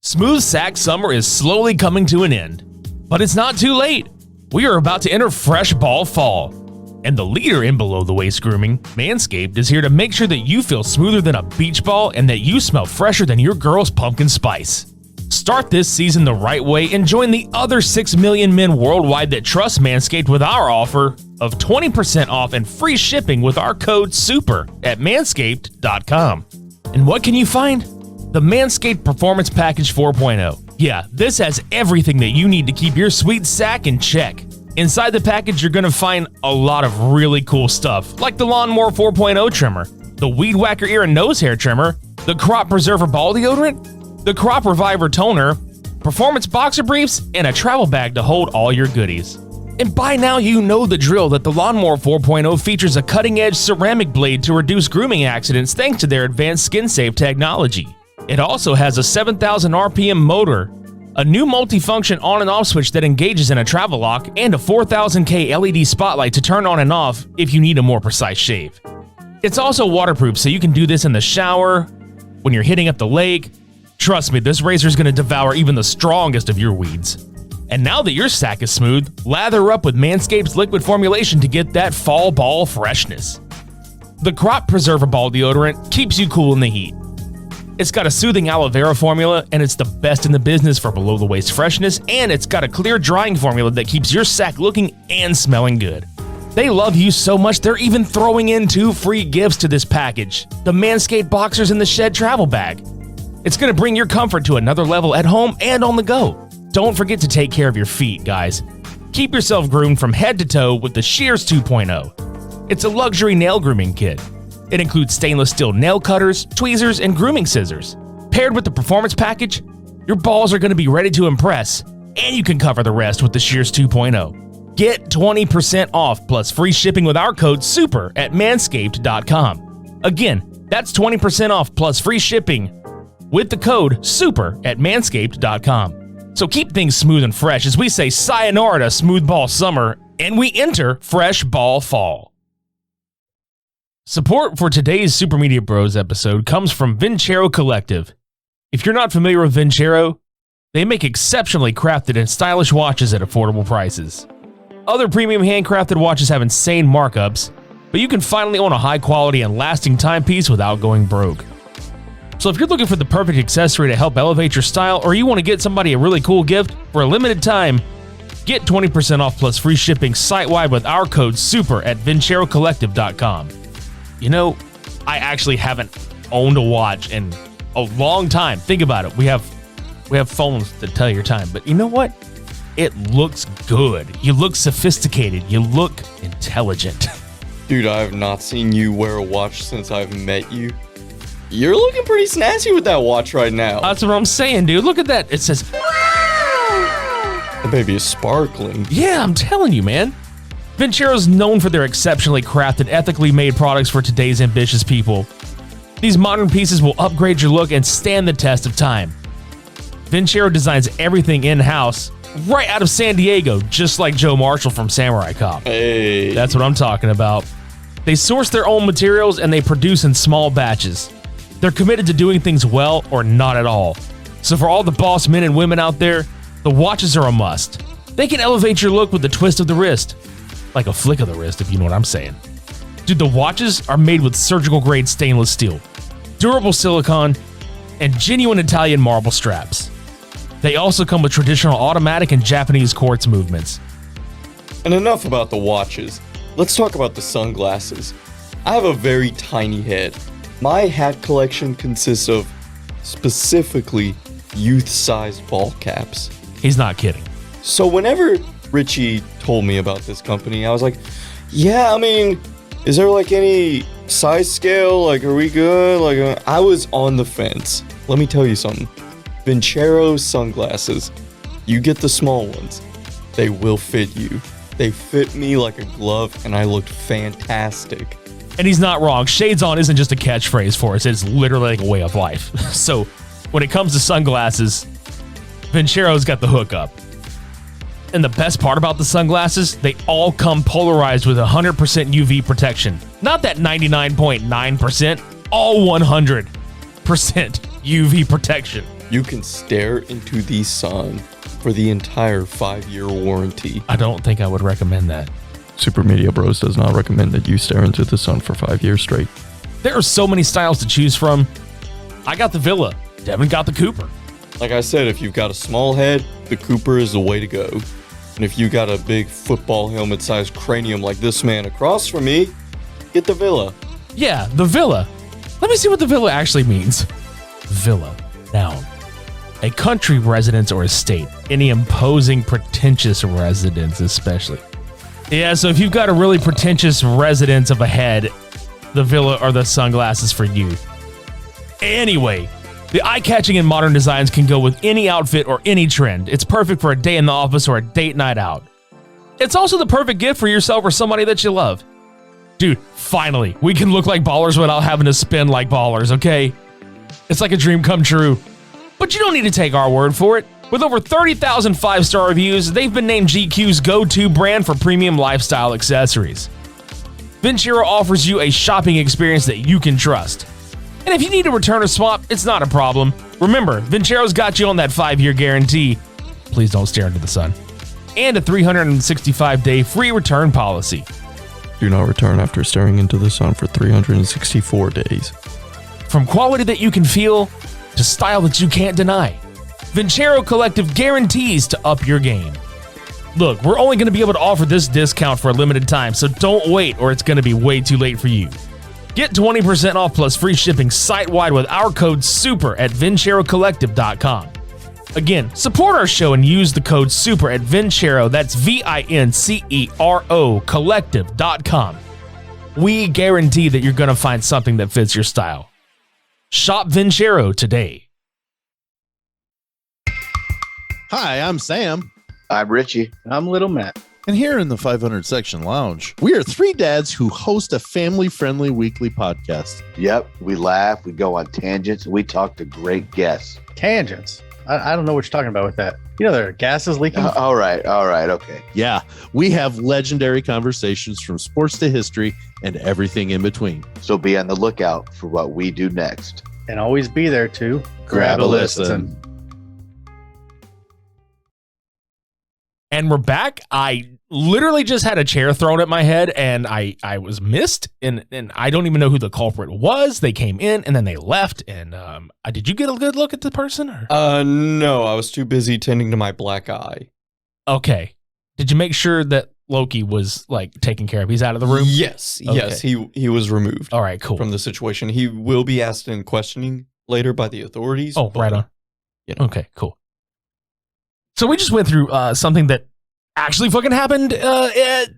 S1: Smooth Sack Summer is slowly coming to an end, but it's not too late. We are about to enter Fresh Ball Fall. And the leader in below-the-waist grooming, Manscaped, is here to make sure that you feel smoother than a beach ball and that you smell fresher than your girl's pumpkin spice. Start this season the right way and join the other 6 million men worldwide that trust Manscaped with our offer of 20% off and free shipping with our code SUPER at manscaped.com. And what can you find? The Manscaped Performance Package 4.0. Yeah, this has everything that you need to keep your sweet sack in check. Inside the package, you're going to find a lot of really cool stuff, like the Lawnmower 4.0 trimmer, the Weed Whacker ear and nose hair trimmer, the Crop Preserver ball deodorant, the Crop Reviver toner, performance boxer briefs, and a travel bag to hold all your goodies. And by now you know the drill that the Lawnmower 4.0 features a cutting-edge ceramic blade to reduce grooming accidents thanks to their advanced skin-safe technology. It also has a 7,000 RPM motor, a new multifunction on and off switch that engages in a travel lock, and a 4000K LED spotlight to turn on and off if you need a more precise shave. It's also waterproof, so you can do this in the shower, when you're hitting up the lake. Trust me, this razor is going to devour even the strongest of your weeds. And now that your sack is smooth, lather up with Manscaped's liquid formulation to get that fall ball freshness. The Crop Preserver ball deodorant keeps you cool in the heat. It's got a soothing aloe vera formula, and it's the best in the business for below-the-waist freshness, and it's got a clear drying formula that keeps your sack looking and smelling good. They love you so much, they're even throwing in 2 free gifts to this package, the Manscaped Boxers and the Shed Travel Bag. It's going to bring your comfort to another level at home and on the go. Don't forget to take care of your feet, guys. Keep yourself groomed from head to toe with the Shears 2.0. It's a luxury nail grooming kit. It includes stainless steel nail cutters, tweezers, and grooming scissors. Paired with the performance package, your balls are going to be ready to impress, and you can cover the rest with the Shears 2.0. Get 20% off plus free shipping with our code SUPER at manscaped.com. Again, that's 20% off plus free shipping with the code SUPER at manscaped.com. So keep things smooth and fresh as we say sayonara to smooth ball summer, and we enter fresh ball fall. Support for today's Super Media Bros episode comes from Vincero Collective. If you're not familiar with Vincero, they make exceptionally crafted and stylish watches at affordable prices. Other premium handcrafted watches have insane markups, but you can finally own a high quality and lasting timepiece without going broke. So if you're looking for the perfect accessory to help elevate your style, or you want to get somebody a really cool gift for a limited time, get 20% off plus free shipping site-wide with our code SUPER at VinceroCollective.com. You know, I actually haven't owned a watch in a long time. Think about it. We have phones that tell your time, but you know what? It looks good. You look sophisticated. You look intelligent.
S3: Dude, I have not seen you wear a watch since I've met you. You're looking pretty snazzy with that watch right now.
S1: That's what I'm saying, dude. Look at that. It says,
S3: the baby is sparkling.
S1: yeah, I'm telling you, man. Vincero's known for their exceptionally crafted, ethically made products for today's ambitious people. These modern pieces will upgrade your look and stand the test of time. Vincero designs everything in-house, right out of San Diego, just like Joe Marshall from Samurai Cop.
S3: Hey.
S1: That's what I'm talking about. They source their own materials and they produce in small batches. They're committed to doing things well or not at all. So for all the boss men and women out there, the watches are a must. They can elevate your look with the twist of the wrist. Like a flick of the wrist, if you know what I'm saying. Dude, the watches are made with surgical grade stainless steel, durable silicone, and genuine Italian marble straps. They also come with traditional automatic and Japanese quartz movements.
S3: And enough about the watches. Let's talk about the sunglasses. I have a very tiny head. My hat collection consists of specifically youth-sized ball caps.
S1: He's not kidding.
S3: So whenever Richie told me about this company, I was like, yeah, I mean, is there like any size scale? Like, are we good? Like, I was on the fence. Let me tell you something. Vincero sunglasses, you get the small ones. They will fit you. They fit me like a glove, and I looked fantastic.
S1: And he's not wrong. Shades on isn't just a catchphrase for us. It's literally like a way of life. So when it comes to sunglasses, Vincero's got the hookup. And the best part about the sunglasses, they all come polarized with 100% UV protection. Not that 99.9%, all 100% UV protection.
S3: You can stare into the sun for the entire 5-year warranty.
S1: I don't think I would recommend that.
S3: Super Media Bros does not recommend that you stare into the sun for 5 years straight.
S1: There are so many styles to choose from. I got the Villa. Devin got the Cooper.
S3: Like I said, if you've got a small head, the Cooper is the way to go. And if you got a big football helmet-sized cranium like this man across from me, get the Villa.
S1: Yeah, the Villa. Let me see what the Villa actually means. Villa. Noun. A country residence or estate. Any imposing, pretentious residence, especially. Yeah, so if you've got a really pretentious residence of a head, the Villa are the sunglasses for you. Anyway, the eye-catching and modern designs can go with any outfit or any trend. It's perfect for a day in the office or a date night out. It's also the perfect gift for yourself or somebody that you love. Dude, finally, we can look like ballers without having to spin like ballers, okay? It's like a dream come true. But you don't need to take our word for it. With over 30,000 5-star reviews, they've been named GQ's go-to brand for premium lifestyle accessories. Vincero offers you a shopping experience that you can trust. And if you need to return or swap, it's not a problem. Remember, Vincero's got you on that 5-year guarantee. Please don't stare into the sun. And a 365-day free return policy.
S3: Do not return after staring into the sun for 364 days.
S1: From quality that you can feel to style that you can't deny, Vincero Collective guarantees to up your game. Look, we're only going to be able to offer this discount for a limited time, so don't wait or it's going to be way too late for you. Get 20% off plus free shipping site-wide with our code SUPER at VinceroCollective.com. Again, support our show and use the code SUPER at Vincero, that's VINCERO Collective.com. We guarantee that you're going to find something that fits your style. Shop Vincero today.
S2: Hi, I'm Sam.
S4: I'm Richie.
S5: I'm Little Matt.
S2: And here in the 500 Section Lounge, we are three dads who host a family-friendly weekly podcast.
S4: Yep, we laugh, we go on tangents, and we talk to great guests.
S5: Tangents. I don't know what you're talking about with that. You know, there are gases leaking.
S4: All right, okay.
S2: Yeah, we have legendary conversations from sports to history and everything in between.
S4: So be on the lookout for what we do next.
S5: And always be there to
S2: Grab a listen.
S1: And we're back. I literally just had a chair thrown at my head and I was missed. And I don't even know who the culprit was. They came in and then they left. And did you get a good look at the person? Or?
S3: No, I was too busy tending to my black eye.
S1: Okay. Did you make sure that Loki was like taken care of? He's out of the room?
S3: Yes.
S1: Okay.
S3: Yes, he was removed.
S1: All right, cool.
S3: From the situation. He will be asked in questioning later by the authorities.
S1: Oh, right on.
S3: You know.
S1: Okay, cool. So we just went through something that actually fucking happened at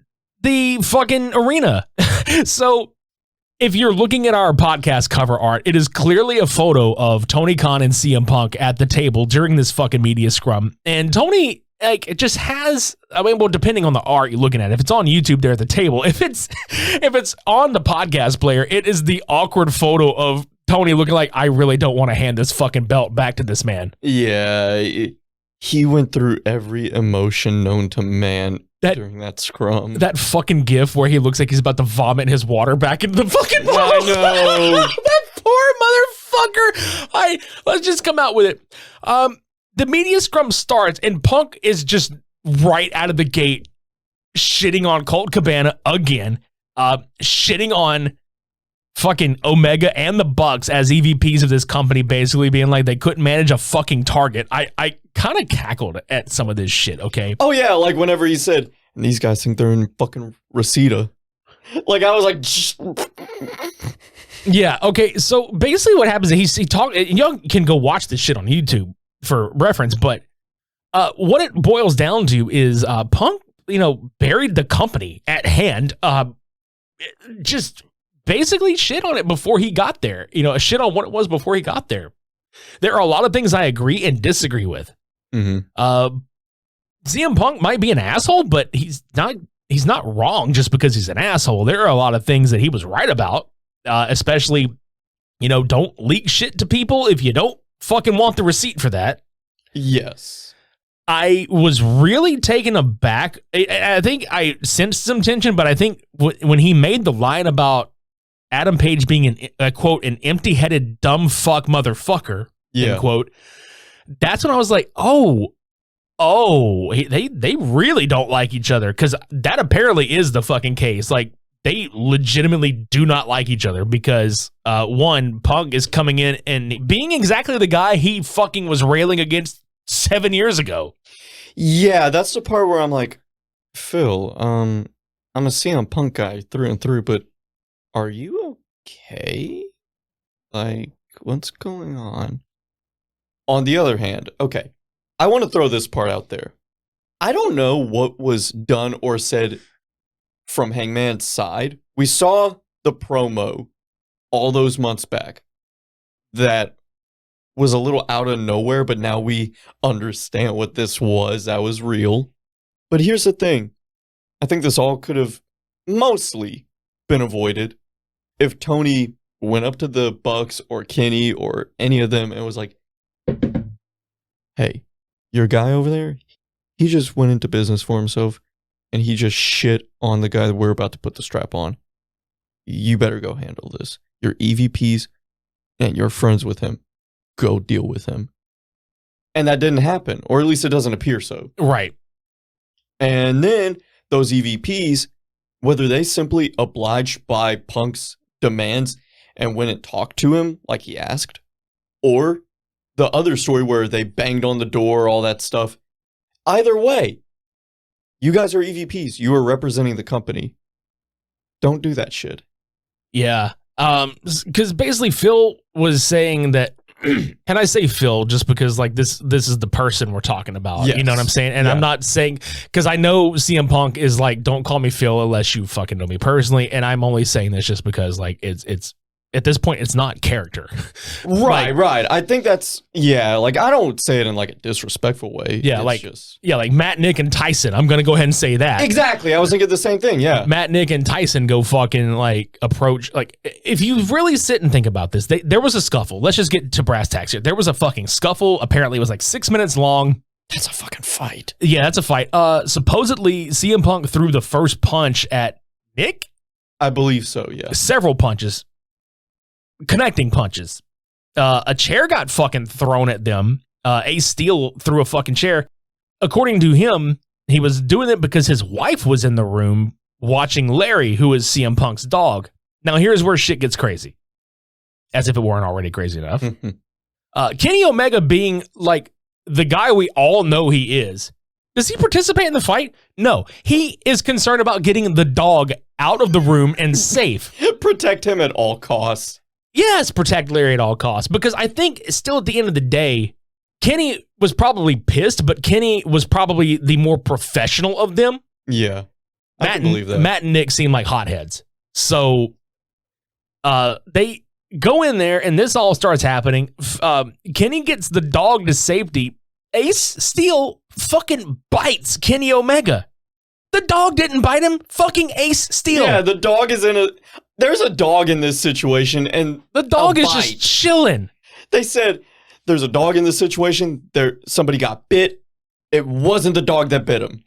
S1: the fucking arena. So if you're looking at our podcast cover art, it is clearly a photo of Tony Khan and CM Punk at the table during this fucking media scrum. And Tony, like, it just has, I mean, well, depending on the art you're looking at, if it's on YouTube, they're at the table. If it's on the podcast player, it is the awkward photo of Tony looking like, I really don't want to hand this fucking belt back to this man.
S3: Yeah, he went through every emotion known to man during that scrum.
S1: That fucking gif where he looks like he's about to vomit his water back into the fucking bottle.
S3: I know.
S1: That poor motherfucker. Let's just come out with it. The media scrum starts and Punk is just right out of the gate shitting on Colt Cabana again, shitting on fucking Omega and the Bucks as EVPs of this company, basically being like they couldn't manage a fucking target. I kind of cackled at some of this shit, okay?
S3: Oh yeah, like whenever he said, and these guys think they're in fucking Reseda. Like I was like,
S1: yeah, okay. So basically what happens is he talked, y'all can go watch this shit on YouTube for reference, but what it boils down to is Punk, buried the company at hand, just basically shit on it before he got there. Shit on what it was before he got there. There are a lot of things I agree and disagree with.
S3: mm-hmm.
S1: CM Punk might be an asshole, but he's not wrong just because he's an asshole. There are a lot of things that he was right about, especially, don't leak shit to people if you don't fucking want the receipt for that.
S3: Yes.
S1: I was really taken aback. I think I sensed some tension, but I think when he made the line about Adam Page being quote, an empty-headed dumb fuck motherfucker, end quote, that's when I was like, they really don't like each other, because that apparently is the fucking case. Like, they legitimately do not like each other because, one, Punk is coming in and being exactly the guy he fucking was railing against 7 years ago.
S3: Yeah, that's the part where I'm like, Phil, I'm a CM Punk guy through and through, but are you okay? Like, what's going on? On the other hand, okay, I want to throw this part out there. I don't know what was done or said from Hangman's side. We saw the promo all those months back that was a little out of nowhere, but now we understand what this was. That was real. But here's the thing. I think this all could have mostly been avoided if Tony went up to the Bucks or Kenny or any of them and was like, hey, your guy over there, he just went into business for himself and he just shit on the guy that we're about to put the strap on. You better go handle this. Your EVPs and you're friends with him. Go deal with him. And that didn't happen, or at least it doesn't appear so.
S1: Right.
S3: And then those EVPs, whether they simply obliged by Punk's demands and went and talked to him like he asked, or the other story where they banged on the door, all that stuff. Either way, you guys are EVPs. You are representing the company. Don't do that shit.
S1: Yeah. Because basically Phil was saying that, and I say Phil just because like this is the person we're talking about.
S3: Yes.
S1: You know what I'm saying? And
S3: Yeah.
S1: I'm not saying, because I know CM Punk is like, don't call me Phil unless you fucking know me personally. And I'm only saying this just because like it's at this point it's not character.
S3: Right. I think that's, like I don't say it in like a disrespectful way.
S1: Yeah,
S3: It's
S1: like Matt, Nick, and Tyson. I'm gonna go ahead and say that.
S3: Exactly. I was thinking the same thing. Yeah.
S1: Matt, Nick, and Tyson go fucking like approach, like if you really sit and think about this, there was a scuffle. Let's just get to brass tacks here. There was a fucking scuffle. Apparently it was like 6 minutes long.
S3: That's a fucking fight.
S1: Yeah, that's a fight. Supposedly CM Punk threw the first punch at Nick.
S3: I believe so. Yeah.
S1: Several punches. Connecting punches. A chair got fucking thrown at them. Ace Steel threw a fucking chair. According to him, He was doing it because his wife was in the room watching Larry, who is CM Punk's dog. Now, here's where shit gets crazy. As if it weren't already crazy enough. Kenny Omega being like the guy we all know he is. Does he participate in the fight? No. He is concerned about getting the dog out of the room and safe.
S3: Protect him at all costs.
S1: Yes, protect Larry at all costs. Because I think still at the end of the day, Kenny was probably pissed, but Kenny was probably the more professional of them.
S3: Yeah. I can believe that.
S1: Matt and Nick seem like hotheads. So they go in there and this all starts happening. Kenny gets the dog to safety. Ace Steel fucking bites Kenny Omega. The dog didn't bite him. Fucking Ace Steel.
S3: Yeah, the dog is there's a dog in this situation and
S1: the dog is just chilling.
S3: They said there's a dog in this situation. Somebody got bit. It wasn't the dog that bit him.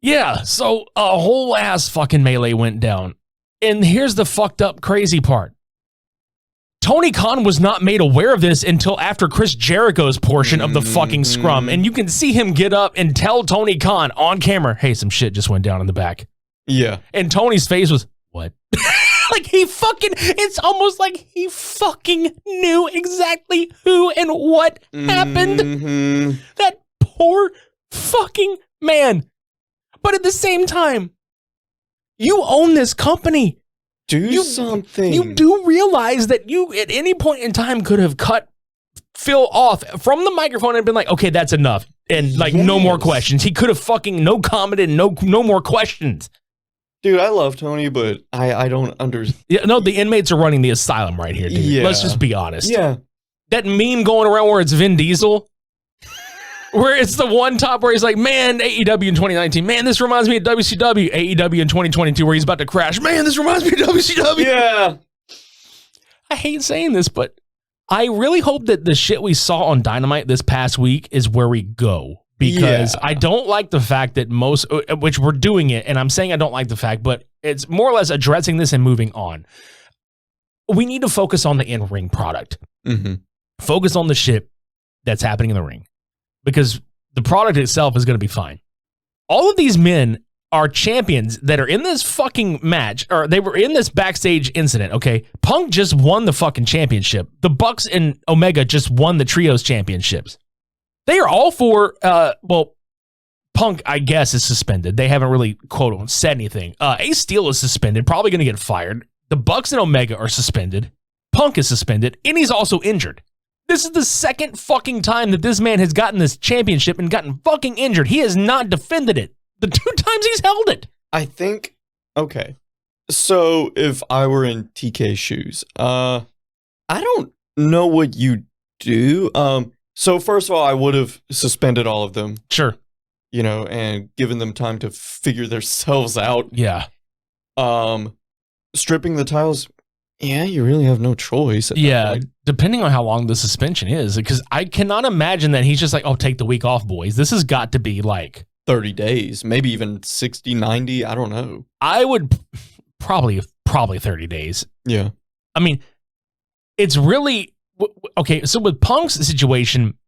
S1: Yeah, so a whole ass fucking melee went down. And here's the fucked up crazy part. Tony Khan was not made aware of this until after Chris Jericho's portion of the fucking scrum. And you can see him get up and tell Tony Khan on camera, hey, some shit just went down in the back.
S3: Yeah.
S1: And Tony's face was, what? Like it's almost like he fucking knew exactly who and what happened. That poor fucking man. But at the same time, you own this company.
S3: Do something.
S1: You do realize that you, at any point in time, could have cut Phil off from the microphone and been like, okay, that's enough. And like, no more questions. He could have fucking no commented, no more questions.
S3: Dude, I love Tony, but I don't understand.
S1: Yeah, no, the inmates are running the asylum right here, dude.
S3: Yeah.
S1: Let's just be honest.
S3: Yeah.
S1: That meme going around where it's Vin Diesel, where it's the one top where he's like, man, AEW in 2019, man, this reminds me of WCW. AEW in 2022 where he's about to crash. Man, this reminds me of WCW.
S3: Yeah.
S1: I hate saying this, but I really hope that the shit we saw on Dynamite this past week is where we go. Because I don't like the fact that which we're doing it, and I'm saying I don't like the fact, but it's more or less addressing this and moving on. We need to focus on the in-ring product. Focus on the shit that's happening in the ring. Because the product itself is going to be fine. All of these men are champions that are in this fucking match, or they were in this backstage incident, okay? Punk just won the fucking championship. The Bucks and Omega just won the Trios championships. They are all for, Punk, I guess, is suspended. They haven't really, quote, said anything. Ace Steel is suspended, probably going to get fired. The Bucks and Omega are suspended. Punk is suspended, and he's also injured. This is the second fucking time that this man has gotten this championship and gotten fucking injured. He has not defended it. The 2 times he's held it.
S3: I think, okay. So if I were in TK's shoes, I don't know what you do. So first of all, I would have suspended all of them.
S1: Sure.
S3: You know, and given them time to figure themselves out.
S1: Yeah.
S3: Stripping the titles, yeah, you really have no choice.
S1: Yeah, depending on how long the suspension is, because I cannot imagine that he's just like, oh, take the week off, boys. This has got to be like
S3: 30 days, maybe even 60, 90, I don't know.
S1: I would probably 30 days.
S3: Yeah.
S1: I mean, it's really, okay, so with Punk's situation,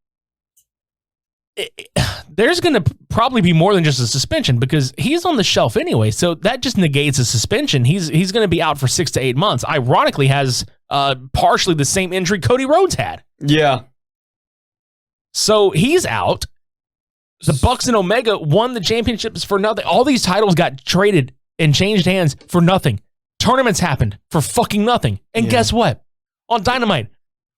S1: there's going to probably be more than just a suspension because he's on the shelf anyway. So that just negates a suspension. He's going to be out for 6 to 8 months. Ironically, has partially the same injury Cody Rhodes had.
S3: Yeah.
S1: So he's out. The Bucks and Omega won the championships for nothing. All these titles got traded and changed hands for nothing. Tournaments happened for fucking nothing. And guess what? On Dynamite,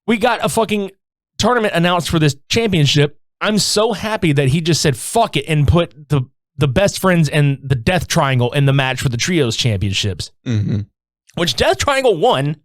S1: we got a fucking tournament announced for this championship. I'm so happy that he just said fuck it and put the best friends and the Death Triangle in the match for the Trios championships. Which Death Triangle won,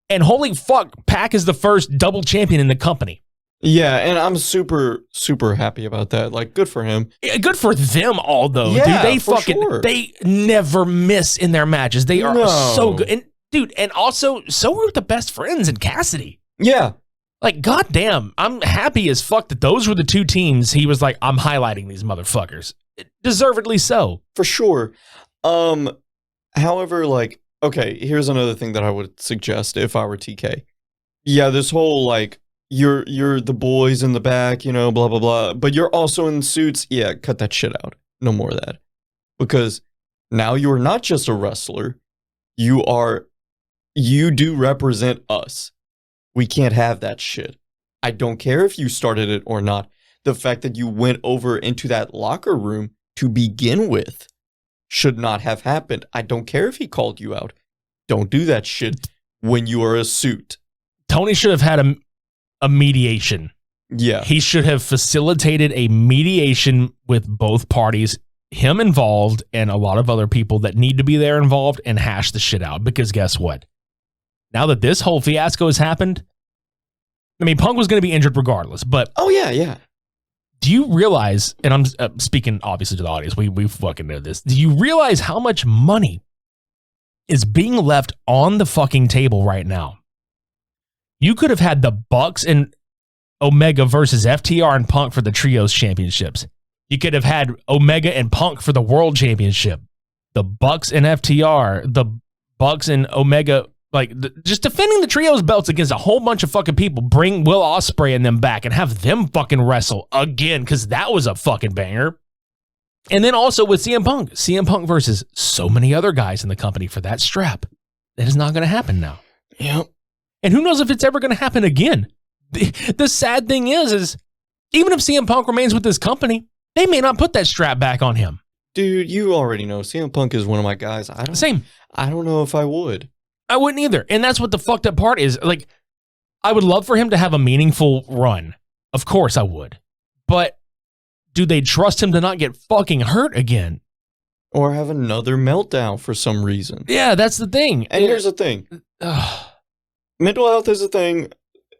S1: and holy fuck, Pac is the first double champion in the company.
S3: Yeah, and I'm super, super happy about that. Like, good for him.
S1: Yeah, good for them all, though.
S3: Yeah,
S1: dude, they never miss in their matches. They are so good. And dude, and also, so are the best friends in Cassidy.
S3: Yeah.
S1: Like, goddamn, I'm happy as fuck that those were the 2 teams he was like, I'm highlighting these motherfuckers. Deservedly so.
S3: For sure. However, like, okay, here's another thing that I would suggest if I were TK. Yeah, this whole, like, you're the boys in the back, you know, blah, blah, blah, but you're also in suits. Yeah, cut that shit out. no more of that. Because now you are not just a wrestler. You do represent us. We can't have that shit. I don't care if you started it or not. The fact that you went over into that locker room to begin with should not have happened. I don't care if he called you out. Don't do that shit when you are a suit.
S1: Tony should have had a mediation.
S3: Yeah.
S1: He should have facilitated a mediation with both parties, him involved and a lot of other people that need to be there involved, and hash the shit out. Because guess what? Now that this whole fiasco has happened, I mean, Punk was going to be injured regardless, but...
S3: Oh, yeah.
S1: Do you realize, and I'm speaking obviously to the audience, we fucking know this. Do you realize how much money is being left on the fucking table right now? You could have had the Bucks and Omega versus FTR and Punk for the Trios Championships. You could have had Omega and Punk for the World Championship. The Bucks and FTR, the Bucks and Omega, just defending the Trios belts against a whole bunch of fucking people. Bring Will Ospreay and them back and have them fucking wrestle again, because that was a fucking banger. And then also with CM Punk versus so many other guys in the company for that strap. That is not going to happen now.
S3: Yep.
S1: And who knows if it's ever going to happen again. The sad thing is even if CM Punk remains with this company, they may not put that strap back on him.
S3: Dude, you already know CM Punk is one of my guys. I don't know if I would.
S1: I wouldn't either. And that's what the fucked up part is. Like, I would love for him to have a meaningful run. Of course I would. But do they trust him to not get fucking hurt again?
S3: Or have another meltdown for some reason.
S1: Yeah, that's the thing.
S3: And here's the thing. Mental health is a thing.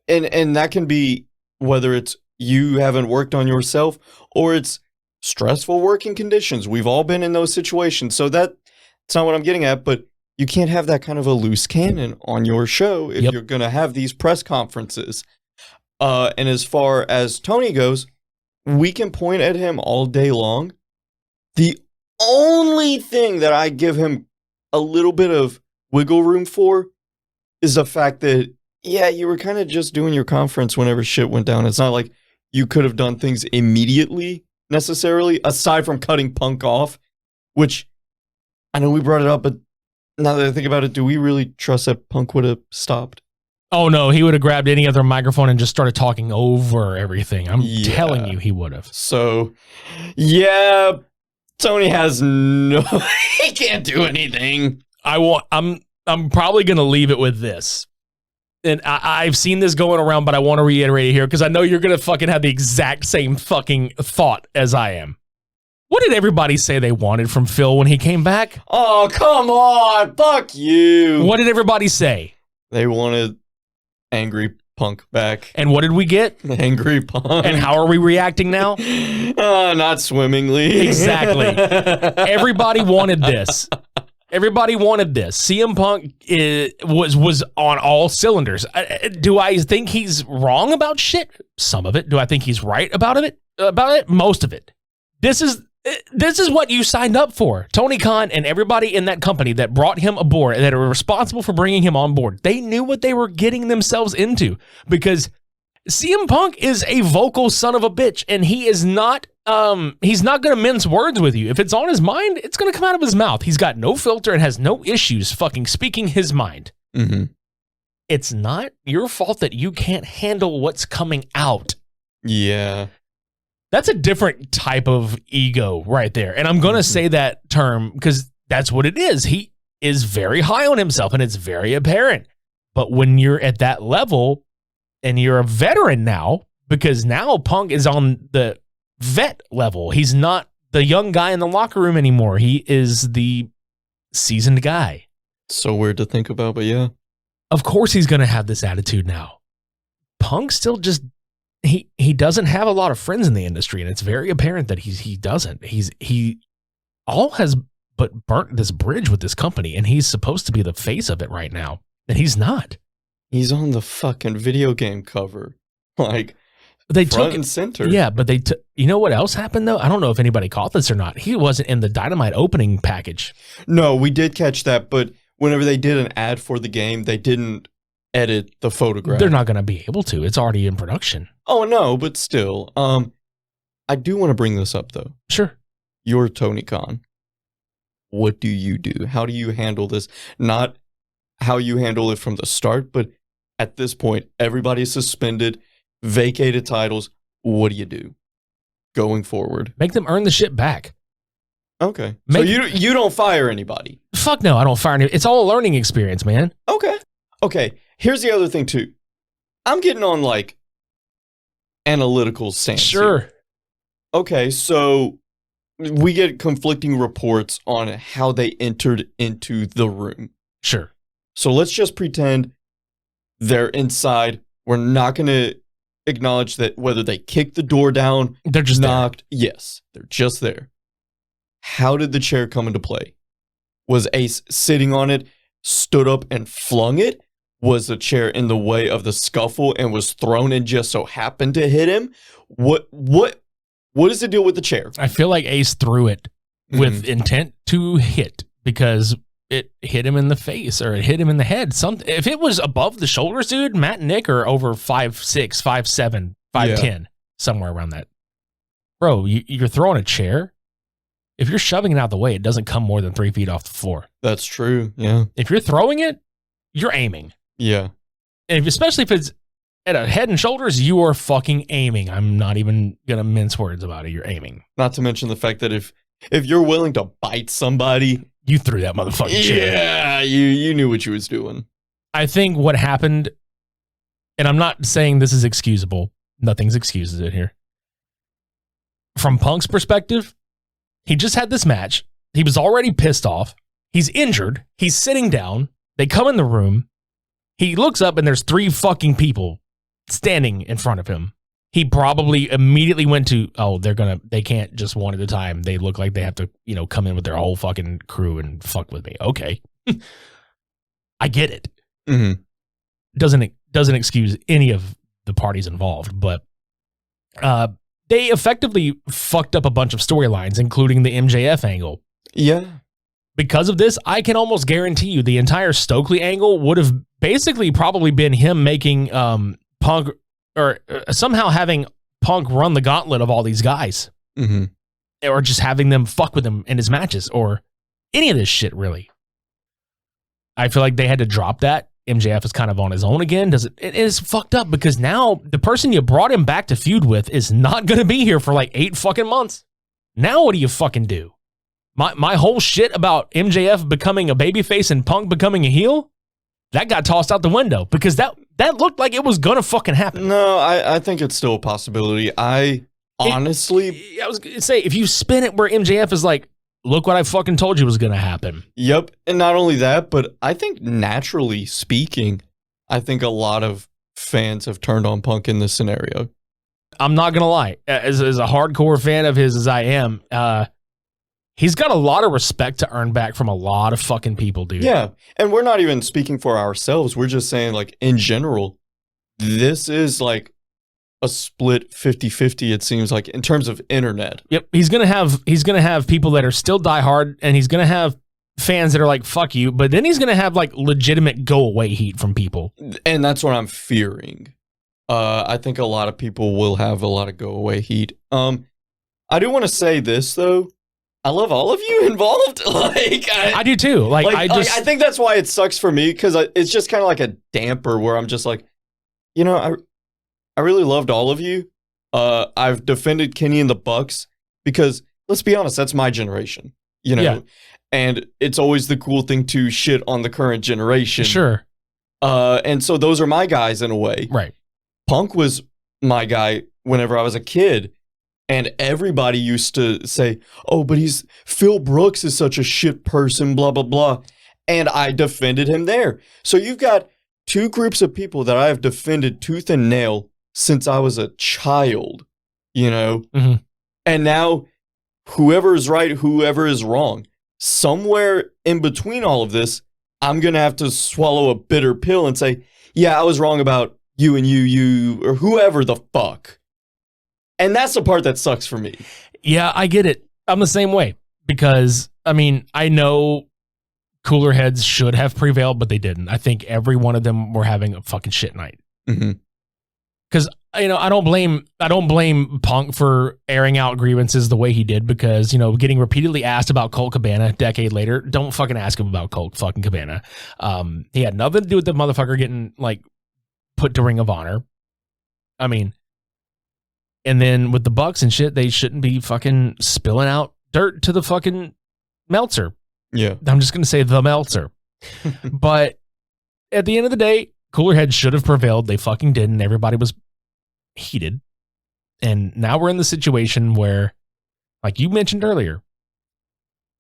S3: And that can be whether it's you haven't worked on yourself or it's stressful working conditions. We've all been in those situations. So that's not what I'm getting at, but you can't have that kind of a loose cannon on your show if you're going to have these press conferences. And as far as Tony goes, we can point at him all day long. The only thing that I give him a little bit of wiggle room for is the fact that, yeah, you were kind of just doing your conference whenever shit went down. It's not like you could have done things immediately, necessarily, aside from cutting Punk off, which I know we brought it up, but now that I think about it, do we really trust that Punk would have stopped?
S1: Oh, no, he would have grabbed any other microphone and just started talking over everything. I'm telling you, he would have.
S3: So, yeah, Tony has he can't do anything.
S1: I'm probably going to leave it with this. And I've seen this going around, but I want to reiterate it here because I know you're going to fucking have the exact same fucking thought as I am. What did everybody say they wanted from Phil when he came back?
S3: Oh, come on. Fuck you.
S1: What did everybody say?
S3: They wanted Angry Punk back.
S1: And what did we get?
S3: Angry Punk.
S1: And how are we reacting now?
S3: Not swimmingly.
S1: Exactly. Everybody wanted this. Everybody wanted this. CM Punk was on all cylinders. Do I think he's wrong about shit? Some of it. Do I think he's right about it? Most of it. This is what you signed up for. Tony Khan and everybody in that company that brought him aboard, that are responsible for bringing him on board, they knew what they were getting themselves into, because CM Punk is a vocal son of a bitch, and he is not he's not going to mince words with you. If it's on his mind, it's going to come out of his mouth. He's got no filter and has no issues fucking speaking his mind.
S3: Mm-hmm.
S1: It's not your fault that you can't handle what's coming out.
S3: Yeah.
S1: That's a different type of ego right there. And I'm going to say that term because that's what it is. He is very high on himself and it's very apparent. But when you're at that level and you're a veteran now, because now Punk is on the vet level. He's not the young guy in the locker room anymore. He is the seasoned guy.
S3: So weird to think about, but yeah.
S1: Of course he's going to have this attitude now. Punk still just... He doesn't have a lot of friends in the industry, and it's very apparent that he doesn't. He all has but burnt this bridge with this company, and he's supposed to be the face of it right now, and he's not.
S3: He's on the fucking video game cover, like
S1: they
S3: front
S1: took
S3: and center.
S1: Yeah, but you know what else happened though? I don't know if anybody caught this or not. He wasn't in the Dynamite opening package.
S3: No, we did catch that, but whenever they did an ad for the game, they didn't edit the photograph.
S1: They're not going to be able to. It's already in production.
S3: Oh no, but still, I do want to bring this up though.
S1: Sure.
S3: you're Tony Khan. What do you do? How do you handle this? Not how you handle it from the start, but at this point, everybody's suspended, vacated titles. What do you do going forward?
S1: Make them earn the shit back.
S3: Okay. So you don't fire anybody.
S1: Fuck no, I don't fire anybody. It's all a learning experience, man.
S3: Okay. Here's the other thing too. I'm getting on like analytical stance.
S1: Sure.
S3: Here. Okay, so we get conflicting reports on how they entered into the room.
S1: Sure.
S3: So let's just pretend they're inside. We're not going to acknowledge that whether they kicked the door down,
S1: they're just
S3: knocked. There. Yes, they're just there. How did the chair come into play? Was Ace sitting on it, stood up and flung it? Was the chair in the way of the scuffle and was thrown and just so happened to hit him? What is the deal with the chair?
S1: I feel like Ace threw it with intent to hit because it hit him in the face or it hit him in the head. If it was above the shoulders, dude, Matt and Nick are over 5'6", 5'7", 5'10", somewhere around that. Bro, you're throwing a chair. If you're shoving it out the way, it doesn't come more than 3 feet off the floor.
S3: That's true. Yeah.
S1: If you're throwing it, you're aiming.
S3: Yeah.
S1: And especially if it's at a head and shoulders, you are fucking aiming. I'm not even going to mince words about it. You're aiming.
S3: Not to mention the fact that if you're willing to bite somebody,
S1: you threw that motherfucking chair.
S3: Yeah, you knew what you was doing.
S1: I think what happened, and I'm not saying this is excusable. Nothing's excuses it here. From Punk's perspective, he just had this match. He was already pissed off. He's injured. He's sitting down. They come in the room. He looks up and there's 3 fucking people standing in front of him. He probably immediately went to, they can't just one at a time. They look like they have to, come in with their whole fucking crew and fuck with me. Okay. I get it.
S3: Mm-hmm.
S1: Doesn't excuse any of the parties involved, but they effectively fucked up a bunch of storylines, including the MJF angle.
S3: Yeah.
S1: Because of this, I can almost guarantee you the entire Stokely angle would have basically probably been him making Punk or somehow having Punk run the gauntlet of all these guys.
S3: Mm-hmm.
S1: Or just having them fuck with him in his matches or any of this shit, really. I feel like they had to drop that. MJF is kind of on his own again. It is fucked up because now the person you brought him back to feud with is not going to be here for like 8 fucking months. Now what do you fucking do? My whole shit about MJF becoming a babyface and Punk becoming a heel, that got tossed out the window because that looked like it was going to fucking happen.
S3: No, I think it's still a possibility. I was going
S1: to say, if you spin it where MJF is like, look what I fucking told you was going to happen.
S3: Yep. And not only that, but I think naturally speaking, I think a lot of fans have turned on Punk in this scenario.
S1: I'm not going to lie. As a hardcore fan of his as I am, he's got a lot of respect to earn back from a lot of fucking people, dude.
S3: Yeah. And we're not even speaking for ourselves. We're just saying, like, in general, this is like a split 50-50, it seems like, in terms of internet.
S1: Yep. He's gonna have people that are still diehard, and he's gonna have fans that are like, fuck you, but then he's gonna have like legitimate go away heat from people.
S3: And that's what I'm fearing. I think a lot of people will have a lot of go away heat. I do want to say this though. I love all of you involved.
S1: I do too. I
S3: think that's why it sucks for me, because it's just kind of like a damper where I'm just like, I really loved all of you. I've defended Kenny and the Bucks because, let's be honest, that's my generation.
S1: Yeah.
S3: And it's always the cool thing to shit on the current generation.
S1: Sure.
S3: And so those are my guys in a way.
S1: Right.
S3: Punk was my guy whenever I was a kid. And everybody used to say, oh, but Phil Brooks is such a shit person, blah, blah, blah. And I defended him there. So you've got 2 groups of people that I have defended tooth and nail since I was a child,
S1: Mm-hmm.
S3: And now whoever is right, whoever is wrong, somewhere in between all of this, I'm going to have to swallow a bitter pill and say, yeah, I was wrong about you and you, or whoever the fuck. And that's the part that sucks for me.
S1: Yeah, I get it. I'm the same way because, I know cooler heads should have prevailed, but they didn't. I think every one of them were having a fucking shit night.
S3: Mm-hmm.
S1: because I don't blame Punk for airing out grievances the way he did, because getting repeatedly asked about Colt Cabana a decade later, don't fucking ask him about Colt fucking Cabana. He had nothing to do with the motherfucker getting like put to Ring of Honor. I mean, and then with the Bucks and shit, they shouldn't be fucking spilling out dirt to the fucking Meltzer.
S3: Yeah.
S1: I'm just going to say the Meltzer. But at the end of the day, cooler heads should have prevailed. They fucking didn't. Everybody was heated. And now we're in the situation where, like you mentioned earlier,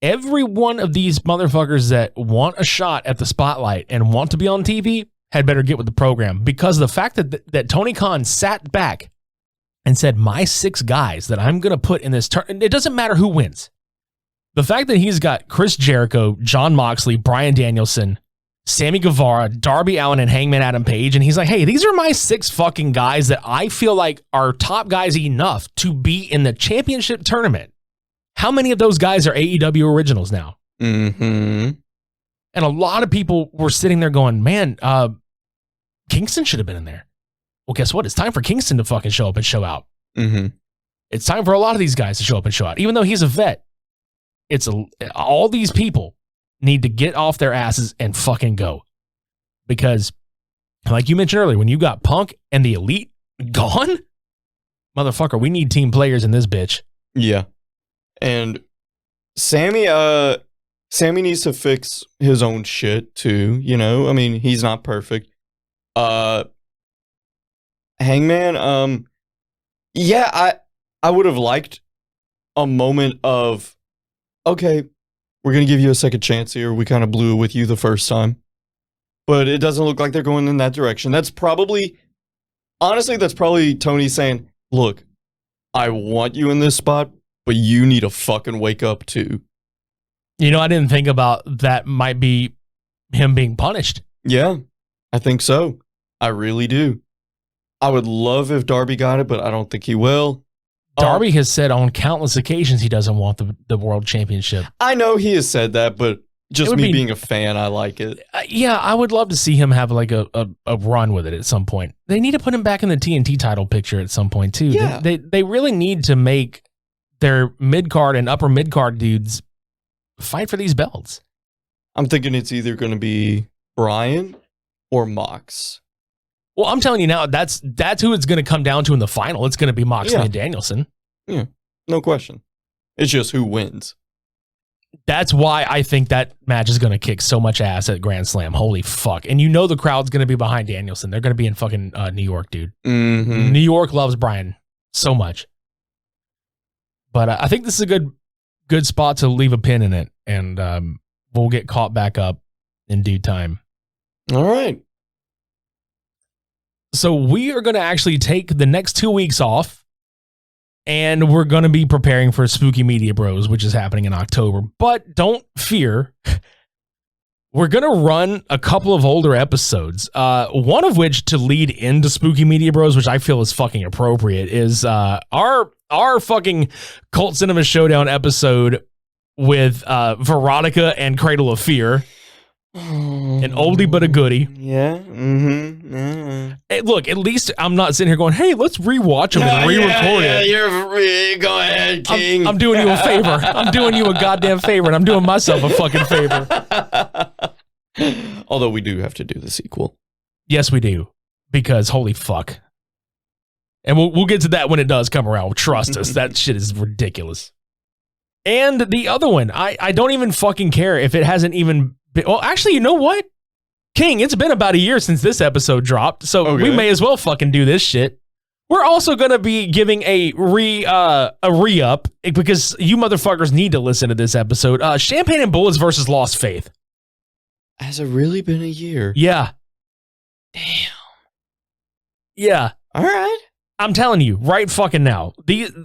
S1: every one of these motherfuckers that want a shot at the spotlight and want to be on TV had better get with the program, because of the fact that Tony Khan sat back and said, my 6 guys that I'm going to put in this it doesn't matter who wins. The fact that he's got Chris Jericho, Jon Moxley, Bryan Danielson, Sammy Guevara, Darby Allin, and Hangman Adam Page, and he's like, hey, these are my 6 fucking guys that I feel like are top guys enough to be in the championship tournament. How many of those guys are AEW originals now?
S3: Mm-hmm.
S1: And a lot of people were sitting there going, man, Kingston should have been in there. Well, guess what? It's time for Kingston to fucking show up and show out.
S3: Mm-hmm.
S1: It's time for a lot of these guys to show up and show out. Even though he's a vet, all these people need to get off their asses and fucking go. Because, like you mentioned earlier, when you got Punk and the Elite gone, motherfucker, we need team players in this bitch.
S3: Yeah. And Sammy needs to fix his own shit too, I mean, he's not perfect. Hangman, yeah, I would have liked a moment of, okay, we're going to give you a second chance here. We kind of blew it with you the first time. But it doesn't look like they're going in that direction. Honestly, that's probably Tony saying, look, I want you in this spot, but you need to fucking wake up too.
S1: I didn't think about that might be him being punished.
S3: Yeah, I think so. I really do. I would love if Darby got it, but I don't think he will.
S1: Darby has said on countless occasions he doesn't want the world championship.
S3: I know he has said that, but just me being a fan, I like it.
S1: Yeah, I would love to see him have like a run with it at some point. They need to put him back in the TNT title picture at some point too.
S3: Yeah.
S1: They really need to make their mid-card and upper mid-card dudes fight for these belts.
S3: I'm thinking it's either going to be Bryan or Mox.
S1: Well, I'm telling you now, that's who it's going to come down to in the final. It's going to be Moxley and Danielson.
S3: Yeah, no question. It's just who wins.
S1: That's why I think that match is going to kick so much ass at Grand Slam. Holy fuck. And the crowd's going to be behind Danielson. They're going to be in fucking New York, dude.
S3: Mm-hmm.
S1: New York loves Bryan so much. But I think this is a good spot to leave a pin in it. And we'll get caught back up in due time.
S3: All right.
S1: So we are going to actually take the next 2 weeks off, and we're going to be preparing for Spooky Media Bros, which is happening in October. But don't fear. We're going to run a couple of older episodes, one of which to lead into Spooky Media Bros, which I feel is fucking appropriate, is our fucking Cult Cinema Showdown episode with Veronica and Cradle of Fear. An oldie but a goodie.
S3: Yeah. Mm-hmm. Mm-hmm.
S1: Hey, look, at least I'm not sitting here going, hey, let's rewatch them and re-record it.
S3: Go ahead, King.
S1: I'm doing you a favor. I'm doing you a goddamn favor, and I'm doing myself a fucking favor.
S3: Although we do have to do the sequel.
S1: Yes, we do. Because holy fuck. And we'll get to that when it does come around. Trust us. That shit is ridiculous. And the other one, I don't even fucking care if it hasn't even been. Well, actually, you know what? King, it's been about a year since this episode dropped, so we may as well fucking do this shit. We're also going to be giving a re-up because you motherfuckers need to listen to this episode. Champagne and Bullets versus Lost Faith.
S3: Has it really been a year?
S1: Yeah.
S3: Damn.
S1: Yeah.
S3: All right.
S1: I'm telling you right fucking now.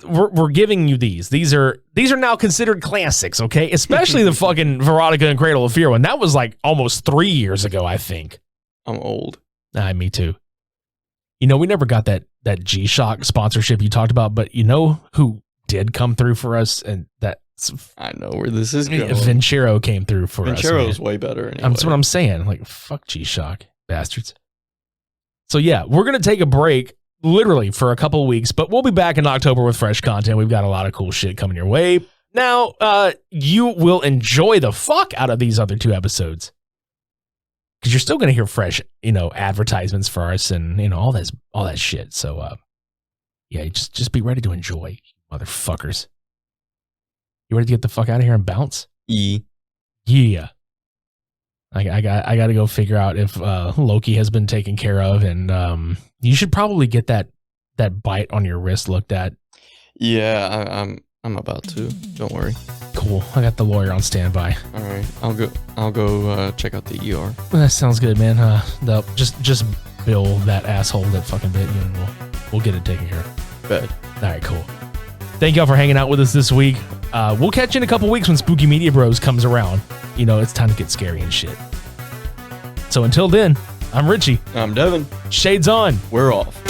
S1: We're giving you these. These are now considered classics, okay? Especially the fucking Veronica and Cradle of Fear one. That was like almost 3 years ago, I think.
S3: I'm old.
S1: Me too. You know, we never got that G-Shock sponsorship you talked about, but you know who did come through for us? And
S3: I know where this is going.
S1: Vincero came through for us.
S3: Vincero's way better anyway.
S1: That's what I'm saying. Like, fuck G-Shock, bastards. So yeah, we're going to take a break. literally for a couple of weeks, but we'll be back in October with fresh content. We've got a lot of cool shit coming your way. Now, you will enjoy the fuck out of these other 2 episodes because you're still going to hear fresh, advertisements for us and, all that shit. So, yeah, just be ready to enjoy, motherfuckers. You ready to get the fuck out of here and bounce? Yeah. I got to go figure out if Loki has been taken care of, and you should probably get that bite on your wrist looked at.
S3: Yeah, I'm about to. Don't worry.
S1: Cool. I got the lawyer on standby.
S3: All right, I'll go check out the ER.
S1: That sounds good, man. Just bill that asshole that fucking bit you, and we'll get it taken care of.
S3: Bet.
S1: All right, cool. Thank y'all for hanging out with us this week. We'll catch you in a couple weeks when Spooky Media Bros comes around. It's time to get scary and shit. So until then, I'm Richie.
S3: I'm Devin.
S1: Shades on.
S3: We're off.